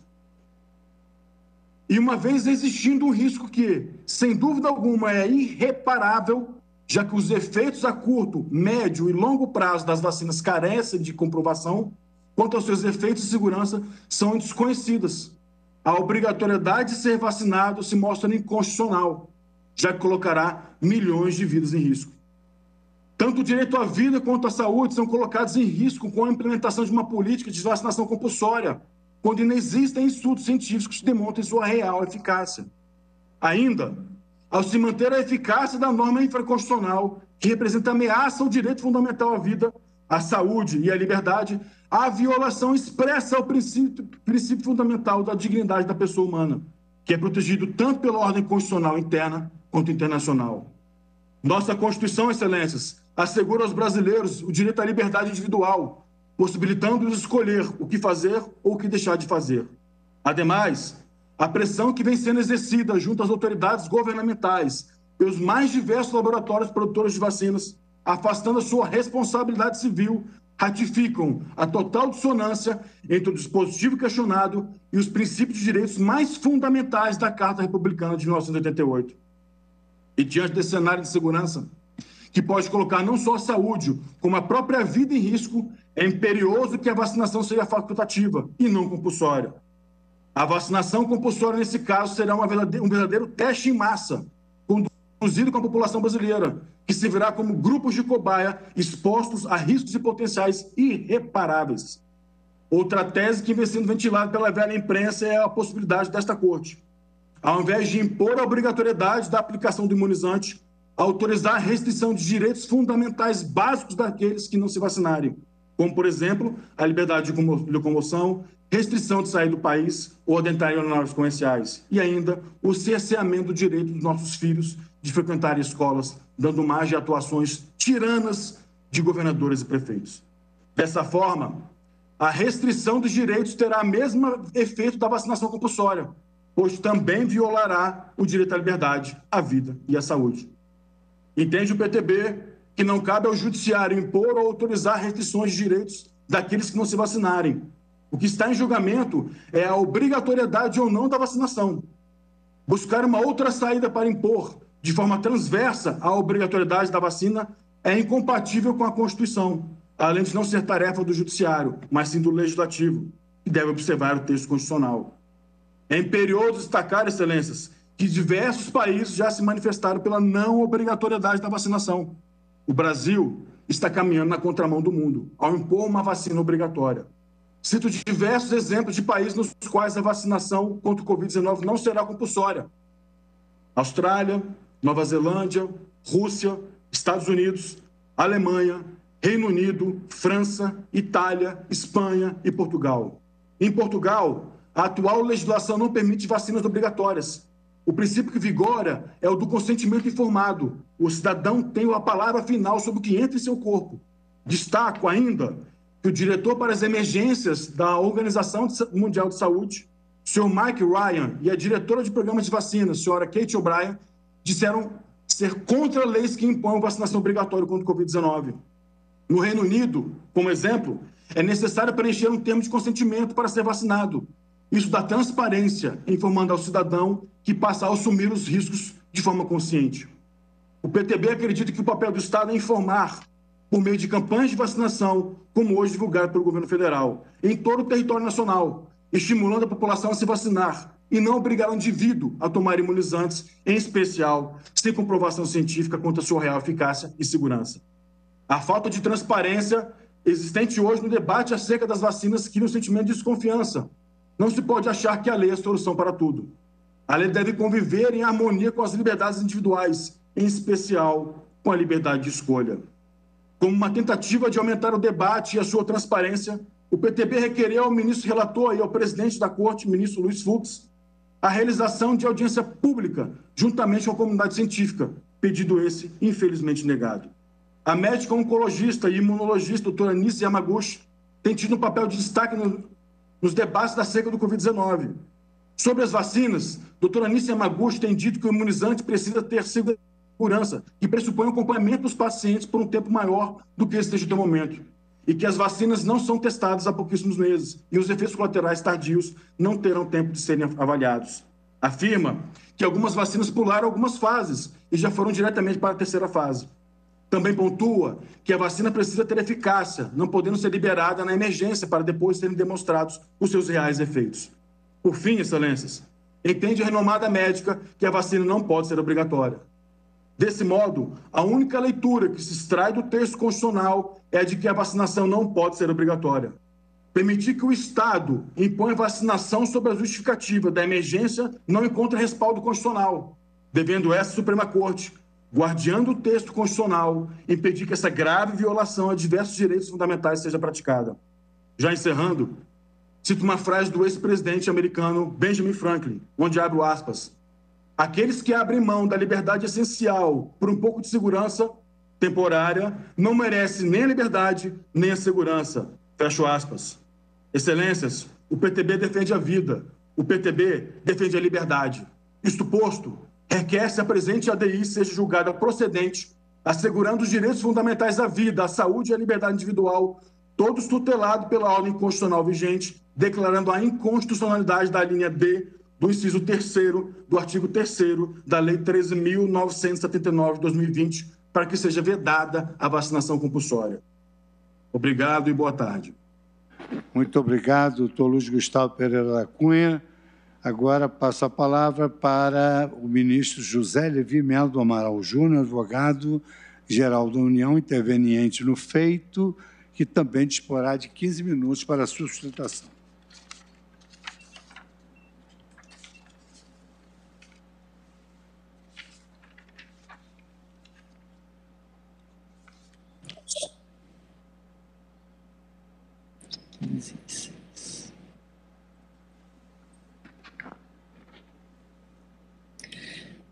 E uma vez existindo um risco que, sem dúvida alguma, é irreparável, já que os efeitos a curto, médio e longo prazo das vacinas carecem de comprovação, quanto aos seus efeitos de segurança, são desconhecidas. A obrigatoriedade de ser vacinado se mostra inconstitucional, já que colocará milhões de vidas em risco. Tanto o direito à vida quanto à saúde são colocados em risco com a implementação de uma política de vacinação compulsória, quando não existem estudos científicos que demonstrem sua real eficácia. Ainda, ao se manter a eficácia da norma infraconstitucional, que representa ameaça ao direito fundamental à vida, à saúde e à liberdade, há violação expressa ao princípio fundamental da dignidade da pessoa humana, que é protegido tanto pela ordem constitucional interna quanto internacional. Nossa Constituição, Excelências, assegura aos brasileiros o direito à liberdade individual, possibilitando-os escolher o que fazer ou o que deixar de fazer. Ademais, a pressão que vem sendo exercida junto às autoridades governamentais pelos mais diversos laboratórios produtores de vacinas, afastando a sua responsabilidade civil, ratificam a total dissonância entre o dispositivo questionado e os princípios de direitos mais fundamentais da Carta Republicana de 1988. E diante desse cenário de segurança, que pode colocar não só a saúde, como a própria vida em risco, é imperioso que a vacinação seja facultativa e não compulsória. A vacinação compulsória, nesse caso, será um verdadeiro teste em massa, conduzido com a população brasileira, que servirá como grupos de cobaia expostos a riscos e potenciais irreparáveis. Outra tese que vem sendo ventilada pela velha imprensa é a possibilidade desta corte, ao invés de impor a obrigatoriedade da aplicação do imunizante, autorizar a restrição de direitos fundamentais básicos daqueles que não se vacinarem, como, por exemplo, a liberdade de locomoção, restrição de sair do país ou adentrar em aeronaves comerciais, e ainda o cerceamento do direito dos nossos filhos de frequentar escolas, dando margem a atuações tiranas de governadores e prefeitos. Dessa forma, a restrição dos direitos terá o mesmo efeito da vacinação compulsória, pois também violará o direito à liberdade, à vida e à saúde. Entende o PTB que não cabe ao judiciário impor ou autorizar restrições de direitos daqueles que não se vacinarem. O que está em julgamento é a obrigatoriedade ou não da vacinação. Buscar uma outra saída para impor, de forma transversa, a obrigatoriedade da vacina é incompatível com a Constituição, além de não ser tarefa do judiciário, mas sim do legislativo, que deve observar o texto constitucional. É imperioso destacar, Excelências, que diversos países já se manifestaram pela não obrigatoriedade da vacinação. O Brasil está caminhando na contramão do mundo, ao impor uma vacina obrigatória. Cito diversos exemplos de países nos quais a vacinação contra o Covid-19 não será compulsória. Austrália, Nova Zelândia, Rússia, Estados Unidos, Alemanha, Reino Unido, França, Itália, Espanha e Portugal. Em Portugal, a atual legislação não permite vacinas obrigatórias. O princípio que vigora é o do consentimento informado. O cidadão tem a palavra final sobre o que entra em seu corpo. Destaco ainda que o diretor para as emergências da Organização Mundial de Saúde, o senhor Mike Ryan, e a diretora de programas de vacinas, a senhora Kate O'Brien, disseram ser contra leis que impõem vacinação obrigatória contra o Covid-19. No Reino Unido, como exemplo, é necessário preencher um termo de consentimento para ser vacinado. Isso dá transparência, informando ao cidadão que passa a assumir os riscos de forma consciente. O PTB acredita que o papel do Estado é informar, por meio de campanhas de vacinação, como hoje divulgado pelo governo federal, em todo o território nacional, estimulando a população a se vacinar e não obrigar o indivíduo a tomar imunizantes, em especial, sem comprovação científica quanto à sua real eficácia e segurança. A falta de transparência existente hoje no debate acerca das vacinas cria um sentimento de desconfiança. Não se pode achar que a lei é a solução para tudo. A lei deve conviver em harmonia com as liberdades individuais, em especial com a liberdade de escolha. Como uma tentativa de aumentar o debate e a sua transparência, o PTB requereu ao ministro relator e ao presidente da Corte, ministro Luiz Fux, a realização de audiência pública, juntamente com a comunidade científica, pedido esse, infelizmente, negado. A médica oncologista e imunologista doutora Anice Yamaguchi tem tido um papel de destaque nos debates da seca do Covid-19. Sobre as vacinas, doutora Anice Yamaguchi tem dito que o imunizante precisa ter segurança, que pressupõe o acompanhamento dos pacientes por um tempo maior do que esse até o momento, e que as vacinas não são testadas há pouquíssimos meses, e os efeitos colaterais tardios não terão tempo de serem avaliados. Afirma que algumas vacinas pularam algumas fases e já foram diretamente para a terceira fase. Também pontua que a vacina precisa ter eficácia, não podendo ser liberada na emergência para depois serem demonstrados os seus reais efeitos. Por fim, excelências, entende a renomada médica que a vacina não pode ser obrigatória. Desse modo, a única leitura que se extrai do texto constitucional é a de que a vacinação não pode ser obrigatória. Permitir que o Estado imponha vacinação sob a justificativa da emergência não encontra respaldo constitucional, devendo essa Suprema Corte, guardiã do texto constitucional, impedir que essa grave violação a diversos direitos fundamentais seja praticada. Já encerrando, cito uma frase do ex-presidente americano Benjamin Franklin, onde abro aspas: aqueles que abrem mão da liberdade essencial por um pouco de segurança temporária não merecem nem a liberdade nem a segurança. Fecho aspas. Excelências, o PTB defende a vida, o PTB defende a liberdade. Isto posto, requer-se a presente ADI seja julgada procedente, assegurando os direitos fundamentais à vida, à saúde e à liberdade individual, todos tutelados pela ordem constitucional vigente, declarando a inconstitucionalidade da linha D do inciso 3º do artigo 3º da Lei 13.979 de 2020, para que seja vedada a vacinação compulsória. Obrigado e boa tarde. Muito obrigado, doutor Luiz Gustavo Pereira da Cunha. Agora passo a palavra para o ministro José Levi Melo do Amaral Júnior, advogado-geral da União, interveniente no feito, que também disporá de 15 minutos para a sua sustentação.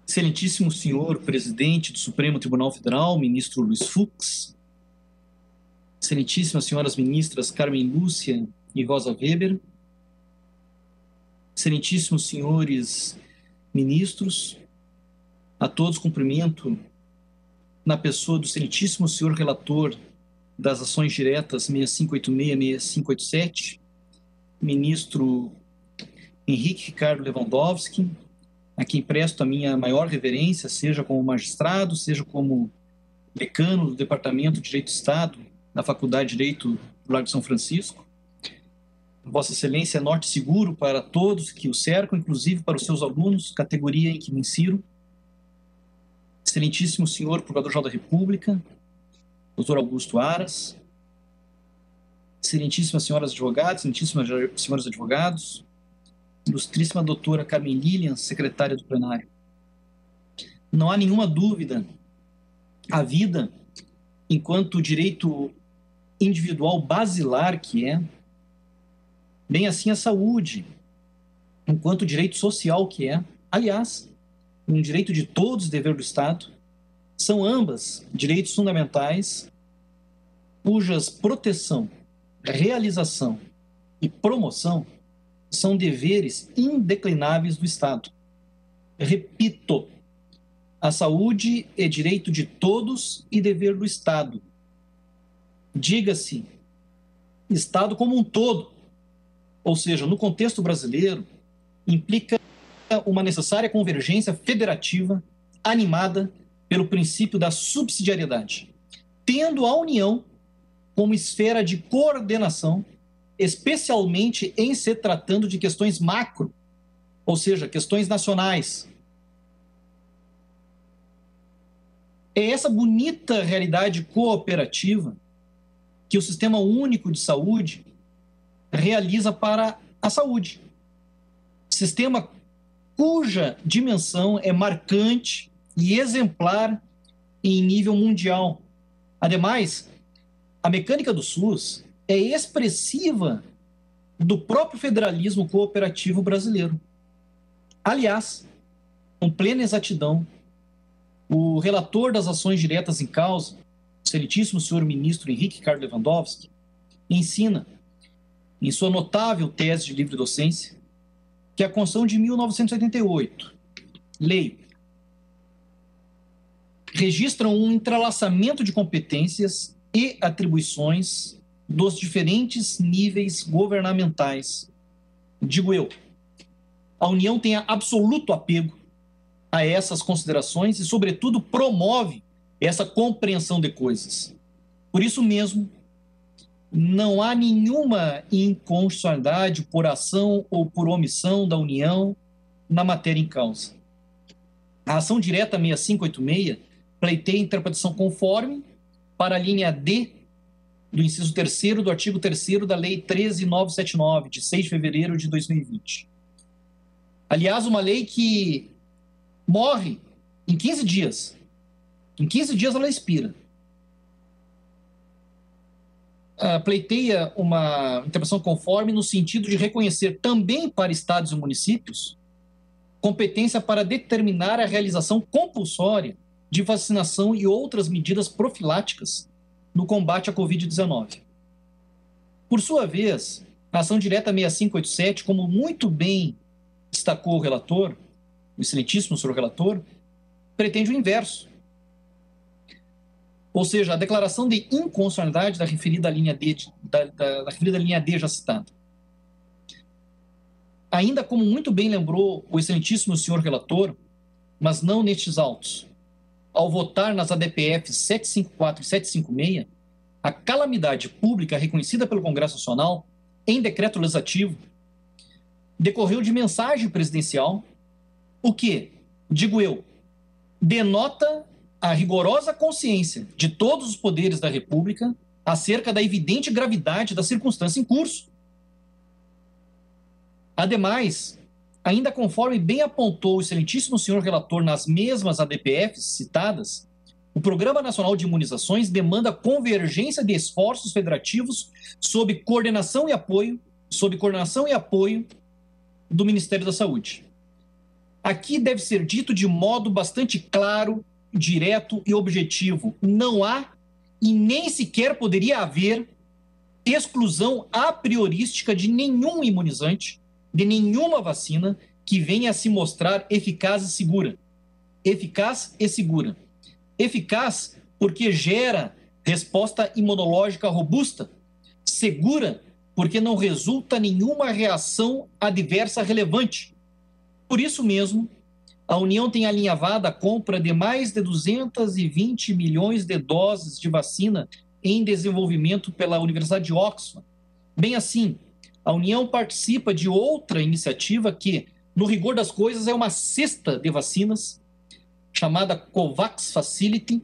Excelentíssimo senhor presidente do Supremo Tribunal Federal, ministro Luiz Fux, excelentíssimas senhoras ministras Carmen Lúcia e Rosa Weber, excelentíssimos senhores ministros, a todos cumprimento na pessoa do excelentíssimo senhor relator das ações diretas 6586 e 6587, ministro Henrique Ricardo Lewandowski, a quem presto a minha maior reverência, seja como magistrado, seja como decano do Departamento de Direito do Estado, da Faculdade de Direito do Largo de São Francisco. Vossa Excelência é norte seguro para todos que o cercam, inclusive para os seus alunos, categoria em que me insiro. Excelentíssimo senhor Procurador-Geral da República, doutor Augusto Aras, excelentíssimas senhoras advogadas, excelentíssimas senhores advogados, ilustríssima doutora Carmen Lilian, secretária do plenário. Não há nenhuma dúvida, a vida, enquanto direito individual basilar que é, bem assim a saúde, enquanto direito social que é, aliás, um direito de todos, dever do Estado, são ambas direitos fundamentais cujas proteção, realização e promoção são deveres indeclináveis do Estado. Repito, a saúde é direito de todos e dever do Estado. Diga-se, Estado como um todo, ou seja, no contexto brasileiro, implica uma necessária convergência federativa animada pelo princípio da subsidiariedade, tendo a União como esfera de coordenação, especialmente em se tratando de questões macro, ou seja, questões nacionais. É essa bonita realidade cooperativa que o Sistema Único de Saúde realiza para a saúde. Sistema cuja dimensão é marcante e exemplar em nível mundial. Ademais, a mecânica do SUS é expressiva do próprio federalismo cooperativo brasileiro. Aliás, com plena exatidão, o relator das ações diretas em causa, o excelentíssimo senhor ministro Henrique Carlos Lewandowski, ensina, em sua notável tese de livre docência, que a Constituição de 1988, lei, registra um entrelaçamento de competências e atribuições dos diferentes níveis governamentais. Digo eu, a União tem absoluto apego a essas considerações e, sobretudo, promove essa compreensão de coisas. Por isso mesmo, não há nenhuma inconstitucionalidade por ação ou por omissão da União na matéria em causa. A ação direta 6586 pleiteia interpretação conforme para a linha D do inciso 3º do artigo 3º da Lei 13.979, de 6 de fevereiro de 2020. Aliás, uma lei que morre em 15 dias. Em 15 dias ela expira. Pleiteia uma interpretação conforme no sentido de reconhecer também para estados e municípios competência para determinar a realização compulsória de vacinação e outras medidas profiláticas no combate à Covid-19. Por sua vez, a ação direta 6587, como muito bem destacou o relator, o excelentíssimo senhor relator, pretende o inverso. Ou seja, a declaração de inconstitucionalidade da referida linha D, da referida linha D já citada. Ainda como muito bem lembrou o excelentíssimo senhor relator, mas não nestes autos, ao votar nas ADPFs 754 e 756, a calamidade pública reconhecida pelo Congresso Nacional em decreto legislativo decorreu de mensagem presidencial, o que, digo eu, denota a rigorosa consciência de todos os poderes da República acerca da evidente gravidade da circunstância em curso. Ademais, ainda conforme bem apontou o excelentíssimo senhor relator nas mesmas ADPFs citadas, o Programa Nacional de Imunizações demanda convergência de esforços federativos sob coordenação e apoio do Ministério da Saúde. Aqui deve ser dito de modo bastante claro, direto e objetivo: não há e nem sequer poderia haver exclusão a priorística de nenhum imunizante, de nenhuma vacina que venha a se mostrar eficaz e segura. Eficaz e segura. Eficaz porque gera resposta imunológica robusta. Segura porque não resulta nenhuma reação adversa relevante. Por isso mesmo, a União tem alinhavado a compra de mais de 220 milhões de doses de vacina em desenvolvimento pela Universidade de Oxford. Bem assim, a União participa de outra iniciativa que, no rigor das coisas, é uma cesta de vacinas, chamada COVAX Facility,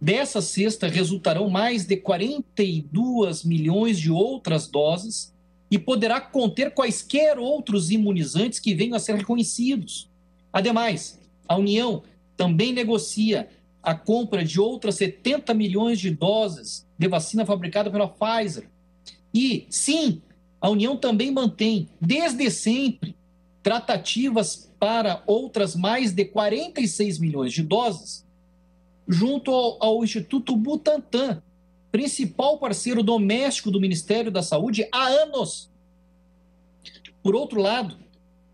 Dessa cesta resultarão mais de 42 milhões de outras doses e poderá conter quaisquer outros imunizantes que venham a ser reconhecidos. Ademais, a União também negocia a compra de outras 70 milhões de doses de vacina fabricada pela Pfizer. E, sim, a União também mantém, desde sempre, tratativas para outras mais de 46 milhões de doses junto ao Instituto Butantan, principal parceiro doméstico do Ministério da Saúde há anos. Por outro lado,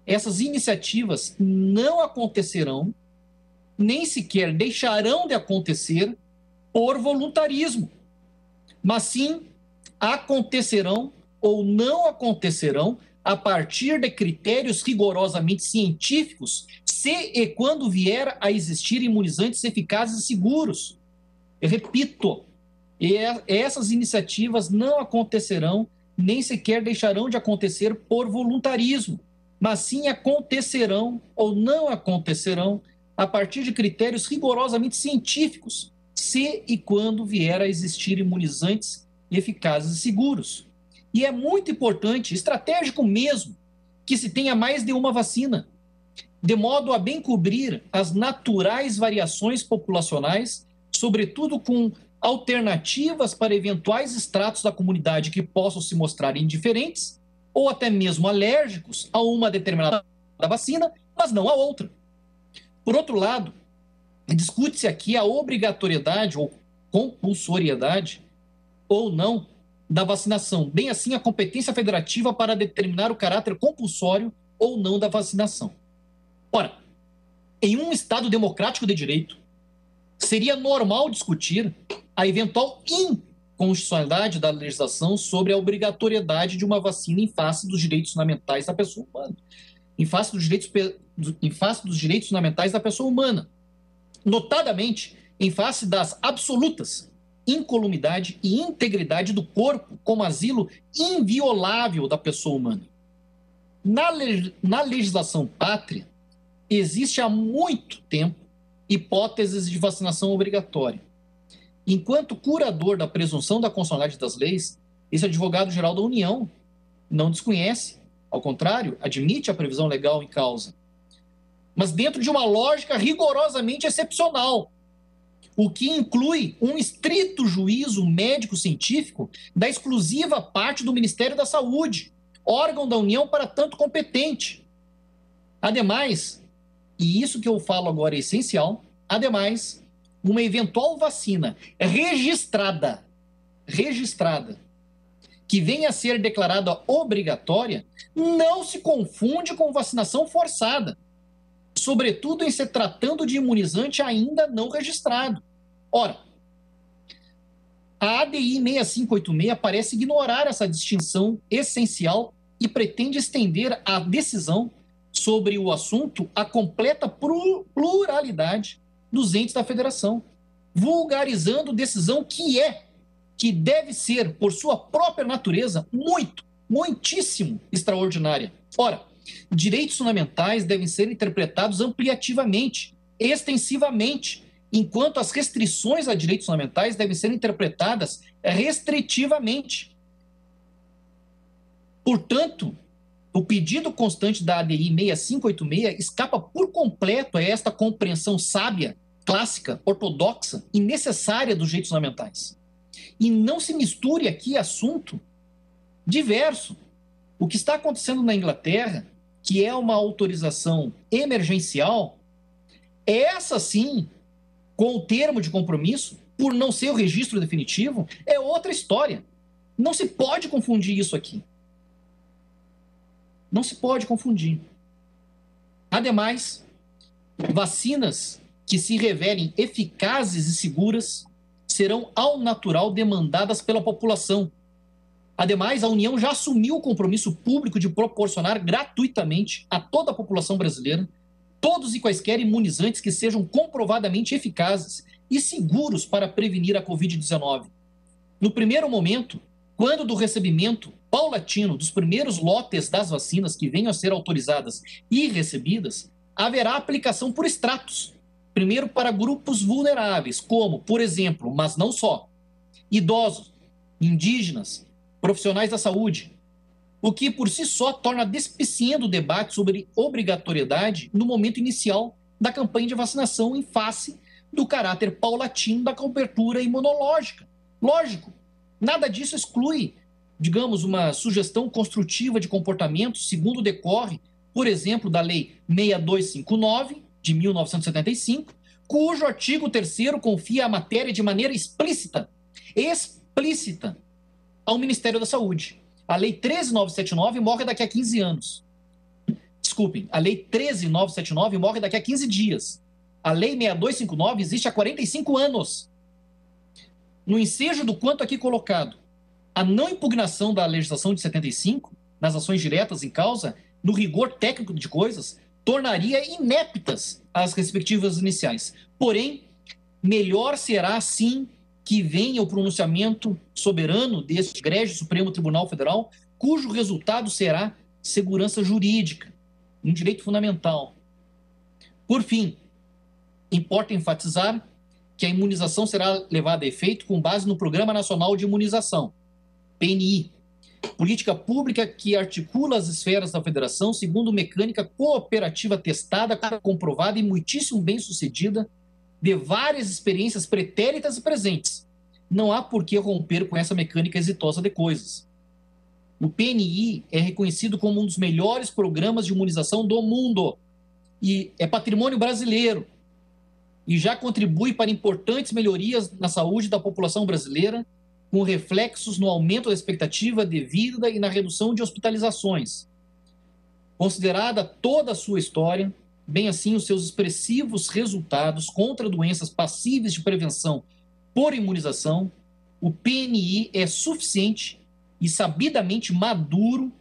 essas iniciativas não acontecerão, nem sequer deixarão de acontecer por voluntarismo, mas sim acontecerão ou não acontecerão a partir de critérios rigorosamente científicos, se e quando vier a existir imunizantes eficazes e seguros. Eu repito, essas iniciativas não acontecerão, nem sequer deixarão de acontecer por voluntarismo, mas sim acontecerão ou não acontecerão a partir de critérios rigorosamente científicos, se e quando vier a existir imunizantes eficazes e seguros. E é muito importante, estratégico mesmo, que se tenha mais de uma vacina, de modo a bem cobrir as naturais variações populacionais, sobretudo com alternativas para eventuais estratos da comunidade que possam se mostrar indiferentes ou até mesmo alérgicos a uma determinada vacina, mas não a outra. Por outro lado, discute-se aqui a obrigatoriedade ou compulsoriedade ou não da vacinação, bem assim a competência federativa para determinar o caráter compulsório ou não da vacinação. Ora, em um Estado democrático de direito, seria normal discutir a eventual inconstitucionalidade da legislação sobre a obrigatoriedade de uma vacina em face dos direitos fundamentais da pessoa humana, em face dos direitos fundamentais da pessoa humana, notadamente em face das absolutas incolumidade e integridade do corpo como asilo inviolável da pessoa humana. Na legislação pátria, existe há muito tempo hipóteses de vacinação obrigatória. Enquanto curador da presunção da constitucionalidade das leis, esse advogado-geral da União não desconhece, ao contrário, admite a previsão legal em causa, mas dentro de uma lógica rigorosamente excepcional, o que inclui um estrito juízo médico-científico da exclusiva parte do Ministério da Saúde, órgão da União para tanto competente. Ademais, e isso que eu falo agora é essencial, ademais, uma eventual vacina registrada, que venha a ser declarada obrigatória, não se confunde com vacinação forçada, sobretudo em se tratando de imunizante ainda não registrado. Ora, a ADI 6586 parece ignorar essa distinção essencial e pretende estender a decisão sobre o assunto à completa pluralidade dos entes da federação, vulgarizando decisão que deve ser, por sua própria natureza, muitíssimo extraordinária. Ora, direitos fundamentais devem ser interpretados ampliativamente, extensivamente, enquanto as restrições a direitos fundamentais devem ser interpretadas restritivamente. Portanto, o pedido constante da ADI 6586 escapa por completo a esta compreensão sábia, clássica, ortodoxa e necessária dos direitos fundamentais. E não se misture aqui assunto diverso. O que está acontecendo na Inglaterra, que é uma autorização emergencial, essa sim, com o termo de compromisso, por não ser o registro definitivo, é outra história. Não se pode confundir isso aqui. Não se pode confundir. Ademais, vacinas que se revelem eficazes e seguras serão ao natural demandadas pela população. Ademais, a União já assumiu o compromisso público de proporcionar gratuitamente a toda a população brasileira todos e quaisquer imunizantes que sejam comprovadamente eficazes e seguros para prevenir a Covid-19. No primeiro momento, quando do recebimento paulatino dos primeiros lotes das vacinas que venham a ser autorizadas e recebidas, haverá aplicação por estratos. Primeiro, para grupos vulneráveis, como, por exemplo, mas não só, idosos, indígenas, profissionais da saúde, o que por si só torna despiciendo o debate sobre obrigatoriedade no momento inicial da campanha de vacinação em face do caráter paulatino da cobertura imunológica. Lógico, nada disso exclui, digamos, uma sugestão construtiva de comportamento, segundo decorre, por exemplo, da Lei 6259, de 1975, cujo artigo 3º confia a matéria de maneira explícita ao Ministério da Saúde. A Lei 13979 morre daqui a 15 anos. Desculpem, a Lei 13979 morre daqui a 15 dias. A Lei 6259 existe há 45 anos. No ensejo do quanto aqui colocado, a não impugnação da legislação de 75, nas ações diretas em causa, no rigor técnico de coisas, tornaria ineptas as respectivas iniciais. Porém, melhor será, sim, que venha o pronunciamento soberano deste egrégio Supremo Tribunal Federal, cujo resultado será segurança jurídica, um direito fundamental. Por fim, importa enfatizar que a imunização será levada a efeito com base no Programa Nacional de Imunização, PNI, política pública que articula as esferas da federação segundo mecânica cooperativa testada, comprovada e muitíssimo bem-sucedida de várias experiências pretéritas e presentes. Não há por que romper com essa mecânica exitosa de coisas. O PNI é reconhecido como um dos melhores programas de imunização do mundo e é patrimônio brasileiro e já contribui para importantes melhorias na saúde da população brasileira, com reflexos no aumento da expectativa de vida e na redução de hospitalizações. Considerada toda a sua história, bem assim os seus expressivos resultados contra doenças passíveis de prevenção por imunização, o PNI é suficiente e sabidamente maduro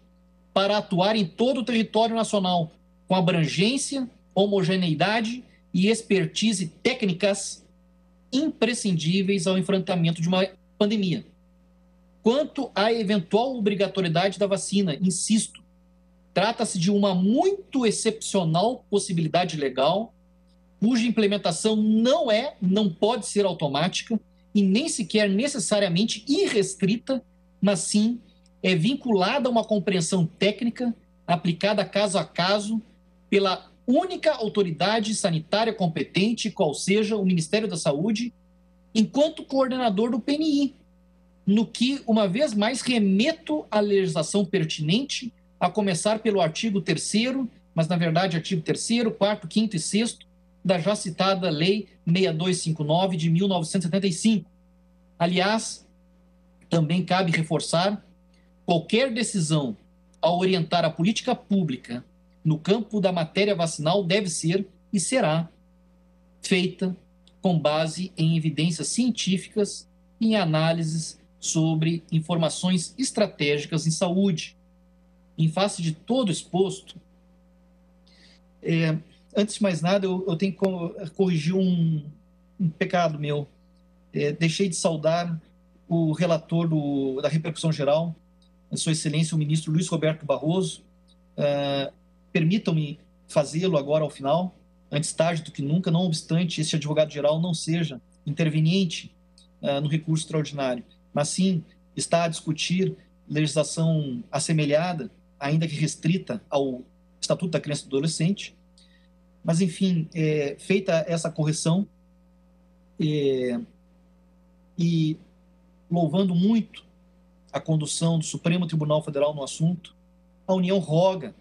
para atuar em todo o território nacional, com abrangência, homogeneidade e expertise técnicas imprescindíveis ao enfrentamento de uma pandemia. Quanto à eventual obrigatoriedade da vacina, insisto, trata-se de uma muito excepcional possibilidade legal, cuja implementação não pode ser automática e nem sequer necessariamente irrestrita, mas sim é vinculada a uma compreensão técnica aplicada caso a caso pela única autoridade sanitária competente, qual seja o Ministério da Saúde, enquanto coordenador do PNI, no que, uma vez mais, remeto à legislação pertinente, a começar pelo artigo 3º, mas, na verdade, artigo 3º, 4º, 5º e 6º, da já citada Lei 6259, de 1975. Aliás, também cabe reforçar, qualquer decisão ao orientar a política pública no campo da matéria vacinal deve ser e será feita com base em evidências científicas e em análises sobre informações estratégicas em saúde. Em face de todo exposto, antes de mais nada, eu tenho que corrigir um pecado meu. Deixei de saudar o relator da repercussão geral, a Sua Excelência, o ministro Luiz Roberto Barroso. Permitam-me fazê-lo agora ao final, antes tarde do que nunca, não obstante este advogado-geral não seja interveniente no recurso extraordinário, mas sim está a discutir legislação assemelhada, ainda que restrita ao Estatuto da Criança e do Adolescente. Mas, enfim, feita essa correção, e louvando muito a condução do Supremo Tribunal Federal no assunto, a União roga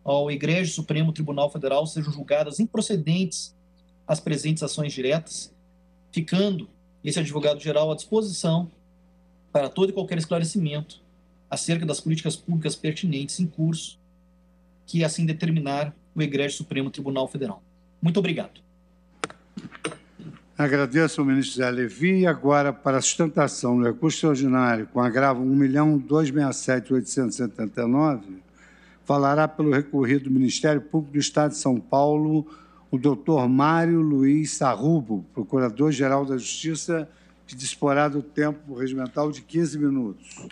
ao egrégio Supremo Tribunal Federal sejam julgadas improcedentes as presentes ações diretas, ficando esse advogado-geral à disposição para todo e qualquer esclarecimento acerca das políticas públicas pertinentes em curso, que assim determinar o egrégio Supremo Tribunal Federal. Muito obrigado. Agradeço ao ministro Zé Levi. Agora, para a sustentação do recurso extraordinário com agravo 1.267.879, falará pelo recorrido do Ministério Público do Estado de São Paulo, o doutor Mário Luiz Sarrubo, Procurador-Geral da Justiça, que disporá do tempo regimental de 15 minutos.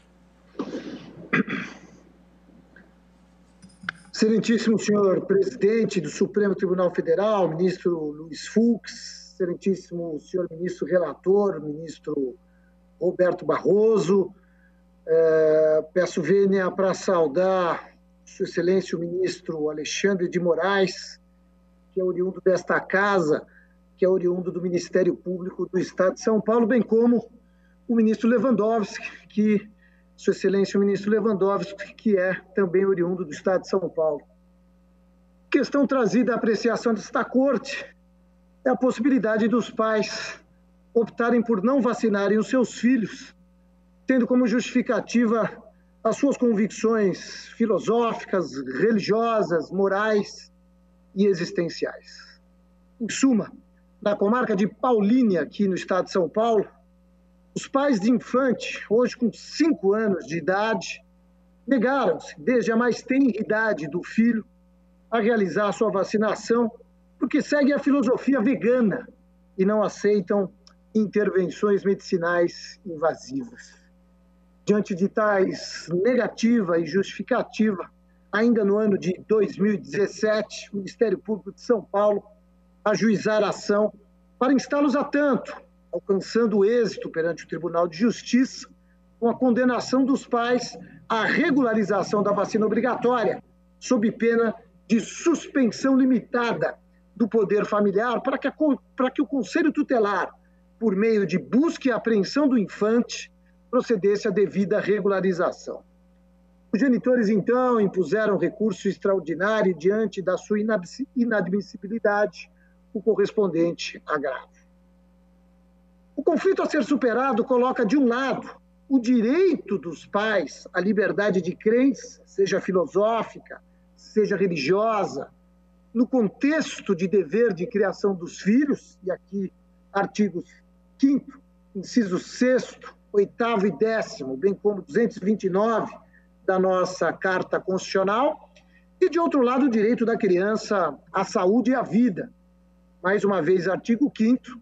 Excelentíssimo senhor presidente do Supremo Tribunal Federal, ministro Luiz Fux, excelentíssimo senhor ministro relator, ministro Roberto Barroso, peço vênia para saudar sua excelência o ministro Alexandre de Moraes, que é oriundo desta casa, que é oriundo do Ministério Público do Estado de São Paulo, bem como o ministro Lewandowski, que Sua Excelência, o ministro Lewandowski, que é também oriundo do Estado de São Paulo. Questão trazida à apreciação desta Corte é a possibilidade dos pais optarem por não vacinarem os seus filhos, tendo como justificativa as suas convicções filosóficas, religiosas, morais e existenciais. Em suma, na comarca de Paulínia, aqui no Estado de São Paulo, os pais de infante, hoje com 5 anos de idade, negaram-se, desde a mais tenra idade do filho, a realizar a sua vacinação, porque seguem a filosofia vegana e não aceitam intervenções medicinais invasivas. Diante de tais negativa e justificativa, ainda no ano de 2017, o Ministério Público de São Paulo ajuizara a ação para instá-los a tanto, alcançando êxito perante o Tribunal de Justiça, com a condenação dos pais à regularização da vacina obrigatória, sob pena de suspensão limitada do poder familiar, para que o Conselho Tutelar, por meio de busca e apreensão do infante, procedesse à devida regularização. Os genitores, então, impuseram recurso extraordinário diante da sua inadmissibilidade, o correspondente agravo. O conflito a ser superado coloca, de um lado, o direito dos pais à liberdade de crença, seja filosófica, seja religiosa, no contexto de dever de criação dos filhos, e aqui artigos 5º, incisos 6º, 8º e 10º, bem como 229 da nossa Carta Constitucional, e, de outro lado, o direito da criança à saúde e à vida. Mais uma vez, artigo 5º,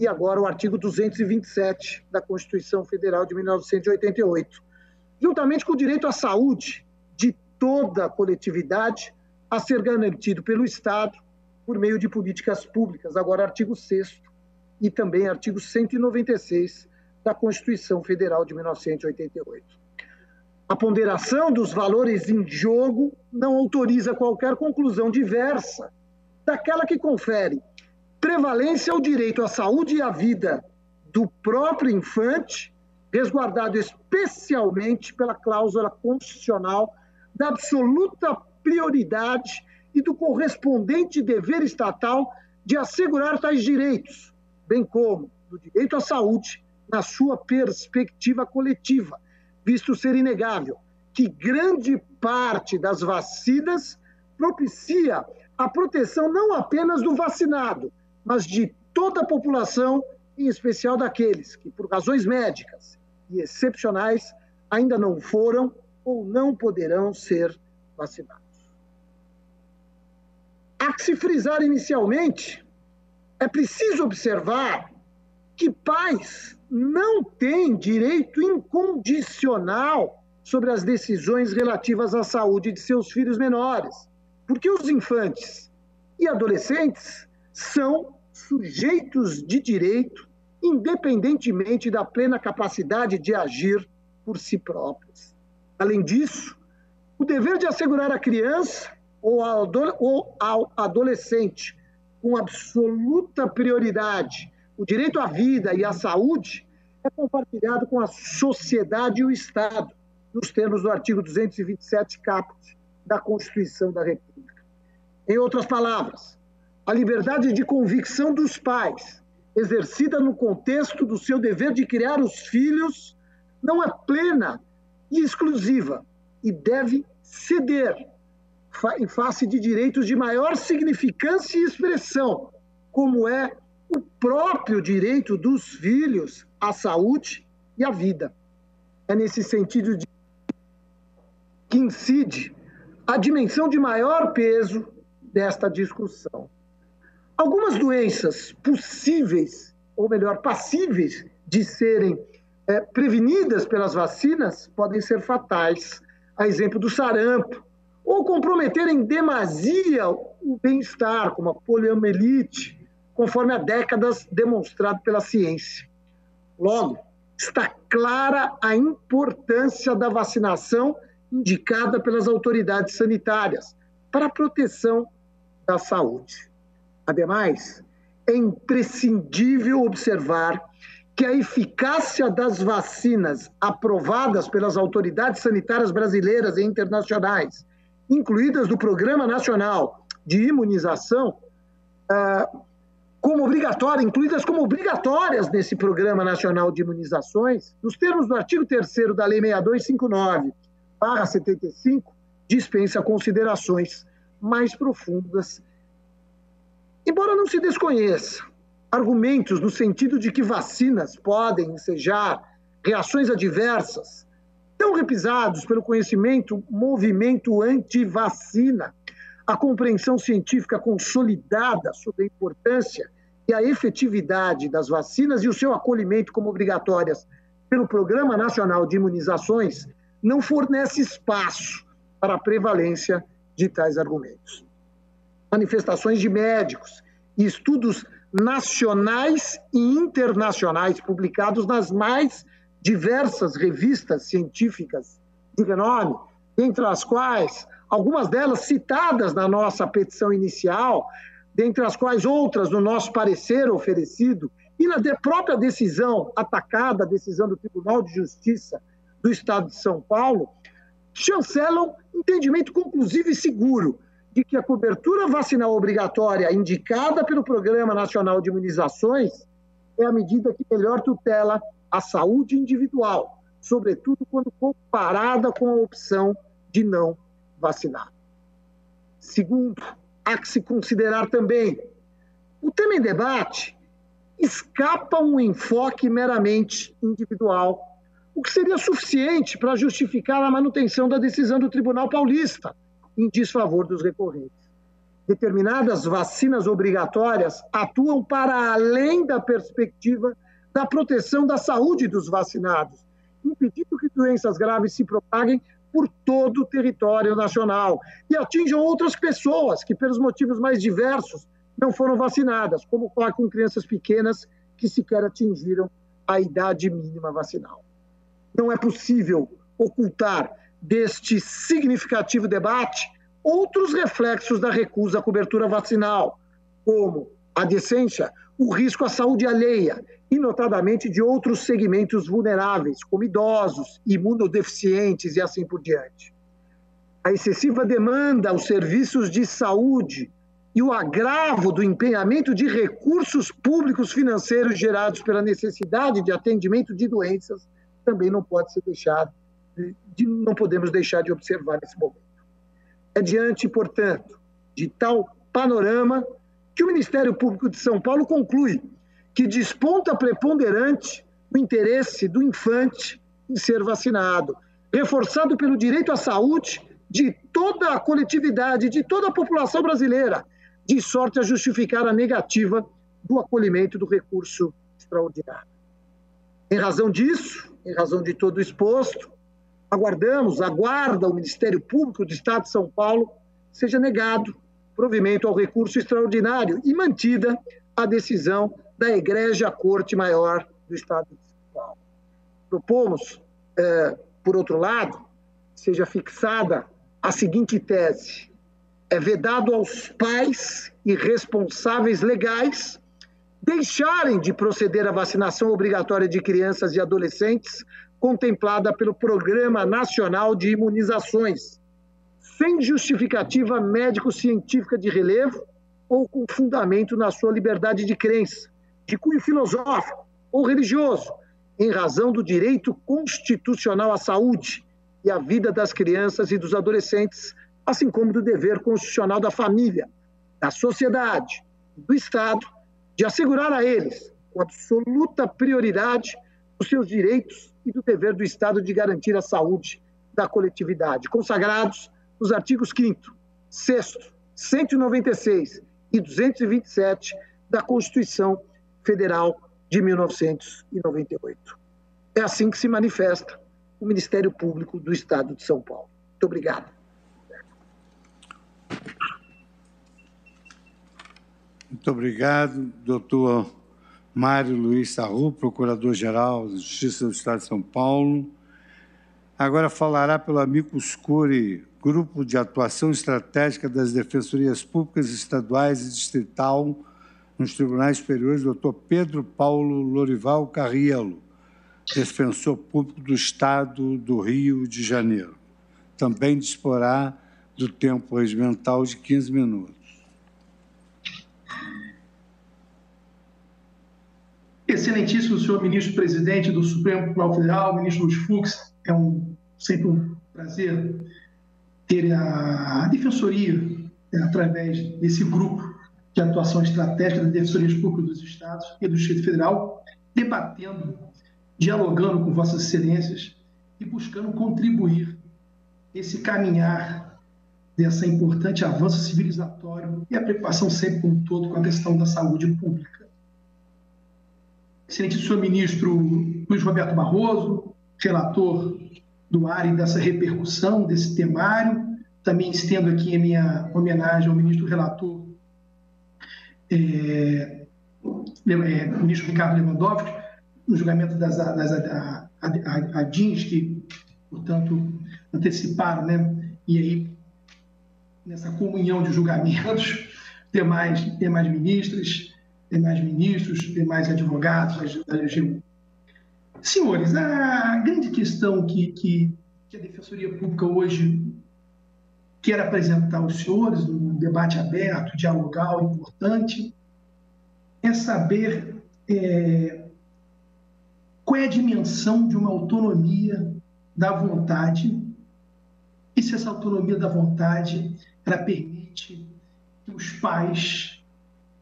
e agora o artigo 227 da Constituição Federal de 1988, juntamente com o direito à saúde de toda a coletividade a ser garantido pelo Estado por meio de políticas públicas, agora artigo 6º e também artigo 196 da Constituição Federal de 1988. A ponderação dos valores em jogo não autoriza qualquer conclusão diversa daquela que confere prevalência ao direito à saúde e à vida do próprio infante, resguardado especialmente pela cláusula constitucional da absoluta prioridade e do correspondente dever estatal de assegurar tais direitos, bem como do direito à saúde na sua perspectiva coletiva, visto ser inegável que grande parte das vacinas propicia a proteção não apenas do vacinado, mas de toda a população, em especial daqueles que, por razões médicas e excepcionais, ainda não foram ou não poderão ser vacinados. Há que se frisar inicialmente, é preciso observar que pais não têm direito incondicional sobre as decisões relativas à saúde de seus filhos menores, porque os infantes e adolescentes são sujeitos de direito, independentemente da plena capacidade de agir por si próprios. Além disso, o dever de assegurar à criança ou ao adolescente, com absoluta prioridade, o direito à vida e à saúde, é compartilhado com a sociedade e o Estado, nos termos do artigo 227 caput da Constituição da República. Em outras palavras, a liberdade de convicção dos pais, exercida no contexto do seu dever de criar os filhos, não é plena e exclusiva e deve ceder em face de direitos de maior significância e expressão, como é o próprio direito dos filhos à saúde e à vida. É nesse sentido que incide a dimensão de maior peso desta discussão. Algumas doenças possíveis, ou melhor, passíveis de serem prevenidas pelas vacinas podem ser fatais, a exemplo do sarampo ou comprometer em demasia o bem-estar, como a poliomielite, conforme há décadas demonstrado pela ciência. Logo, está clara a importância da vacinação indicada pelas autoridades sanitárias para a proteção da saúde. Ademais, é imprescindível observar que a eficácia das vacinas aprovadas pelas autoridades sanitárias brasileiras e internacionais, incluídas do Programa Nacional de Imunização, incluídas como obrigatórias nesse Programa Nacional de Imunizações, nos termos do artigo 3º da Lei 6259/75, dispensa considerações mais profundas. Embora não se desconheça argumentos no sentido de que vacinas podem ensejar reações adversas, tão repisados pelo conhecimento movimento anti-vacina, a compreensão científica consolidada sobre a importância e a efetividade das vacinas e o seu acolhimento como obrigatórias pelo Programa Nacional de Imunizações não fornece espaço para a prevalência de tais argumentos. Manifestações de médicos e estudos nacionais e internacionais publicados nas mais diversas revistas científicas de renome, entre as quais algumas delas citadas na nossa petição inicial, dentre as quais outras no nosso parecer oferecido, e na própria decisão atacada, a decisão do Tribunal de Justiça do Estado de São Paulo, chancelam entendimento conclusivo e seguro de que a cobertura vacinal obrigatória indicada pelo Programa Nacional de Imunizações é a medida que melhor tutela a saúde individual, sobretudo quando comparada com a opção de não vacinar. Segundo, há que se considerar também, o tema em debate escapa um enfoque meramente individual, o que seria suficiente para justificar a manutenção da decisão do Tribunal Paulista em desfavor dos recorrentes. Determinadas vacinas obrigatórias atuam para além da perspectiva da proteção da saúde dos vacinados, impedindo que doenças graves se propaguem por todo o território nacional e atinjam outras pessoas que, pelos motivos mais diversos, não foram vacinadas, como ocorre com crianças pequenas que sequer atingiram a idade mínima vacinal. Não é possível ocultar deste significativo debate outros reflexos da recusa à cobertura vacinal, como a decência, o risco à saúde alheia, e notadamente de outros segmentos vulneráveis, como idosos, imunodeficientes e assim por diante. A excessiva demanda aos serviços de saúde e o agravo do empenhamento de recursos públicos financeiros gerados pela necessidade de atendimento de doenças também não pode ser deixado, não podemos deixar de observar nesse momento. É diante, portanto, de tal panorama que o Ministério Público de São Paulo conclui que desponta preponderante o interesse do infante em ser vacinado, reforçado pelo direito à saúde de toda a coletividade, de toda a população brasileira, de sorte a justificar a negativa do acolhimento do recurso extraordinário. Em razão disso, em razão de todo o exposto, aguarda o Ministério Público do Estado de São Paulo seja negado provimento ao recurso extraordinário e mantida a decisão da Egrégia Corte Maior do Estado de São Paulo. Propomos, por outro lado, seja fixada a seguinte tese: é vedado aos pais e responsáveis legais deixarem de proceder à vacinação obrigatória de crianças e adolescentes contemplada pelo Programa Nacional de Imunizações, sem justificativa médico-científica de relevo ou com fundamento na sua liberdade de crença, de cunho filosófico ou religioso, em razão do direito constitucional à saúde e à vida das crianças e dos adolescentes, assim como do dever constitucional da família, da sociedade, do Estado, de assegurar a eles, com absoluta prioridade, os seus direitos e do dever do Estado de garantir a saúde da coletividade, consagrados nos artigos 5º, 6º, 196 e 227 da Constituição Federal de 1998. É assim que se manifesta o Ministério Público do Estado de São Paulo. Muito obrigado. Muito obrigado, doutor Mário Luiz Sarru, Procurador-Geral da Justiça do Estado de São Paulo. Agora falará pelo amicus curiae, Grupo de Atuação Estratégica das Defensorias Públicas Estaduais e Distrital nos Tribunais Superiores, doutor Pedro Paulo Lorival Carriello, defensor público do Estado do Rio de Janeiro. Também disporá do tempo regimental de 15 minutos. Excelentíssimo senhor ministro-presidente do Supremo Tribunal Federal, ministro Luiz Fux, sempre um prazer ter a Defensoria, através desse grupo de atuação estratégica das Defensorias Públicas dos Estados e do Distrito Federal, debatendo, dialogando com vossas excelências e buscando contribuir esse caminhar dessa importante avanço civilizatório e a preocupação sempre como um todo com a questão da saúde pública. Excelente senhor ministro Luiz Roberto Barroso, relator do área dessa repercussão, desse temário. Também estendo aqui a minha homenagem ao ministro relator, ministro Ricardo Lewandowski, no julgamento das ADINs, que, portanto, anteciparam, né? E aí, nessa comunhão de julgamentos, demais ministras, demais ministros, demais advogados da AGU. Senhores, a grande questão que a Defensoria Pública hoje quer apresentar aos senhores, num debate aberto, dialogal, importante, é saber qual é a dimensão de uma autonomia da vontade e se essa autonomia da vontade ela permite que os pais,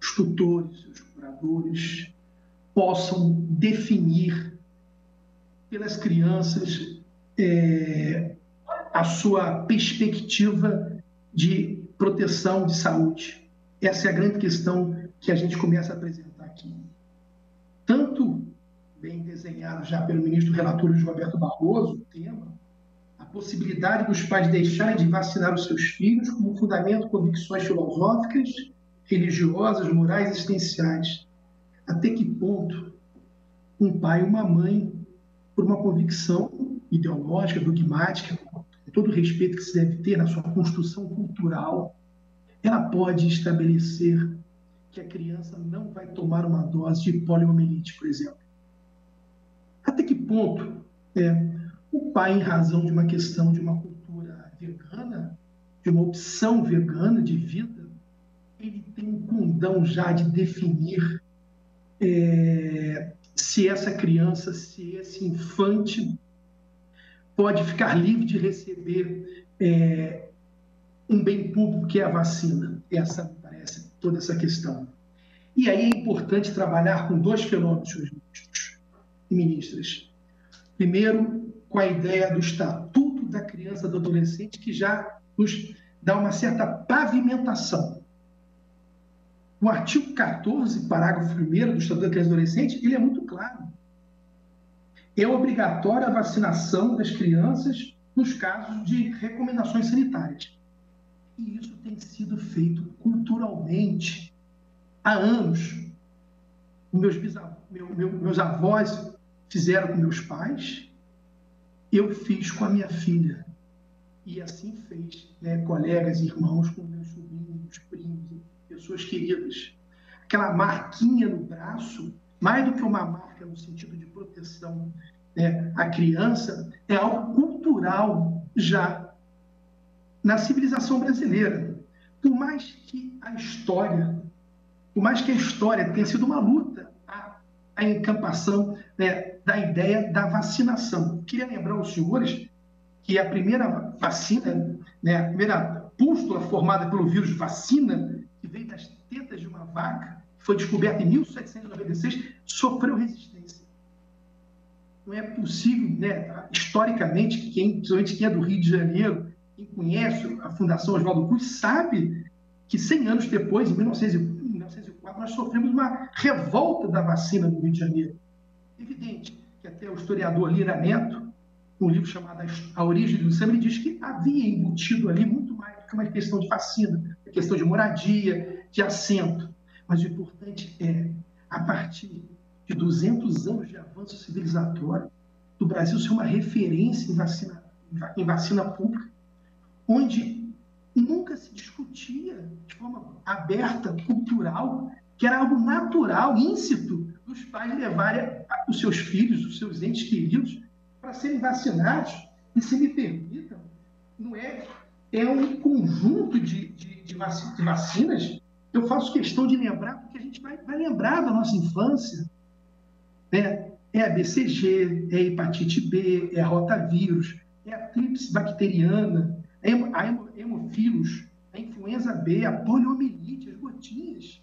os tutores, os curadores possam definir pelas crianças a sua perspectiva de proteção de saúde. Essa é a grande questão que a gente começa a apresentar aqui. Tanto bem desenhado já pelo ministro relator Luiz Roberto Barroso, o tema, a possibilidade dos pais deixarem de vacinar os seus filhos como fundamento convicções filosóficas, religiosas, morais e existenciais. Até que ponto um pai e uma mãe, por uma convicção ideológica, dogmática, com todo o respeito que se deve ter na sua construção cultural, ela pode estabelecer que a criança não vai tomar uma dose de poliomielite, por exemplo. Até que ponto o pai, em razão de uma questão de uma cultura vegana, de uma opção vegana de vida, ele tem um condão já de definir se essa criança, se esse infante pode ficar livre de receber um bem público que é a vacina. Essa me parece toda essa questão. E aí é importante trabalhar com dois fenômenos, senhores ministros e ministras. Primeiro, com a ideia do Estatuto da Criança e do Adolescente, que já nos dá uma certa pavimentação. O artigo 14, parágrafo 1º do Estatuto da Criança e do Adolescente, ele é muito claro. É obrigatória a vacinação das crianças nos casos de recomendações sanitárias. E isso tem sido feito culturalmente há anos. Meus avós fizeram com meus pais, eu fiz com a minha filha. E assim fez, colegas, irmãos, com meus sobrinhos, primos, pessoas queridas. Aquela marquinha no braço, mais do que uma marca no sentido de proteção à criança, é algo cultural já na civilização brasileira. Por mais que a história tenha sido uma luta, a encampação da ideia da vacinação. Queria lembrar aos senhores que a primeira vacina, a primeira pústula formada pelo vírus vacina, que veio das tetas de uma vaca, foi descoberta em 1796, sofreu resistência. Não é possível, historicamente, principalmente quem é do Rio de Janeiro, quem conhece a Fundação Oswaldo Cruz, sabe que 100 anos depois, em 1904, nós sofremos uma revolta da vacina no Rio de Janeiro. Evidente que até o historiador Lira Neto, um livro chamado A Origem do Samba, ele diz que havia embutido ali muito mais do que uma questão de vacina, uma questão de moradia, de assento. mas o importante é, a partir de 200 anos de avanço civilizatório, do Brasil ser uma referência em vacina pública, onde nunca se discutia de forma aberta, cultural, que era algo natural, íncito, dos pais levarem os seus filhos, os seus entes queridos, para serem vacinados. E, se me permitam, não é um conjunto de vacinas. Eu faço questão de lembrar, porque a gente vai lembrar da nossa infância, né? É a BCG, é a hepatite B, é a rotavírus, é a tríplice bacteriana, é a hemofilus, a influenza B, a poliomielite, as gotinhas,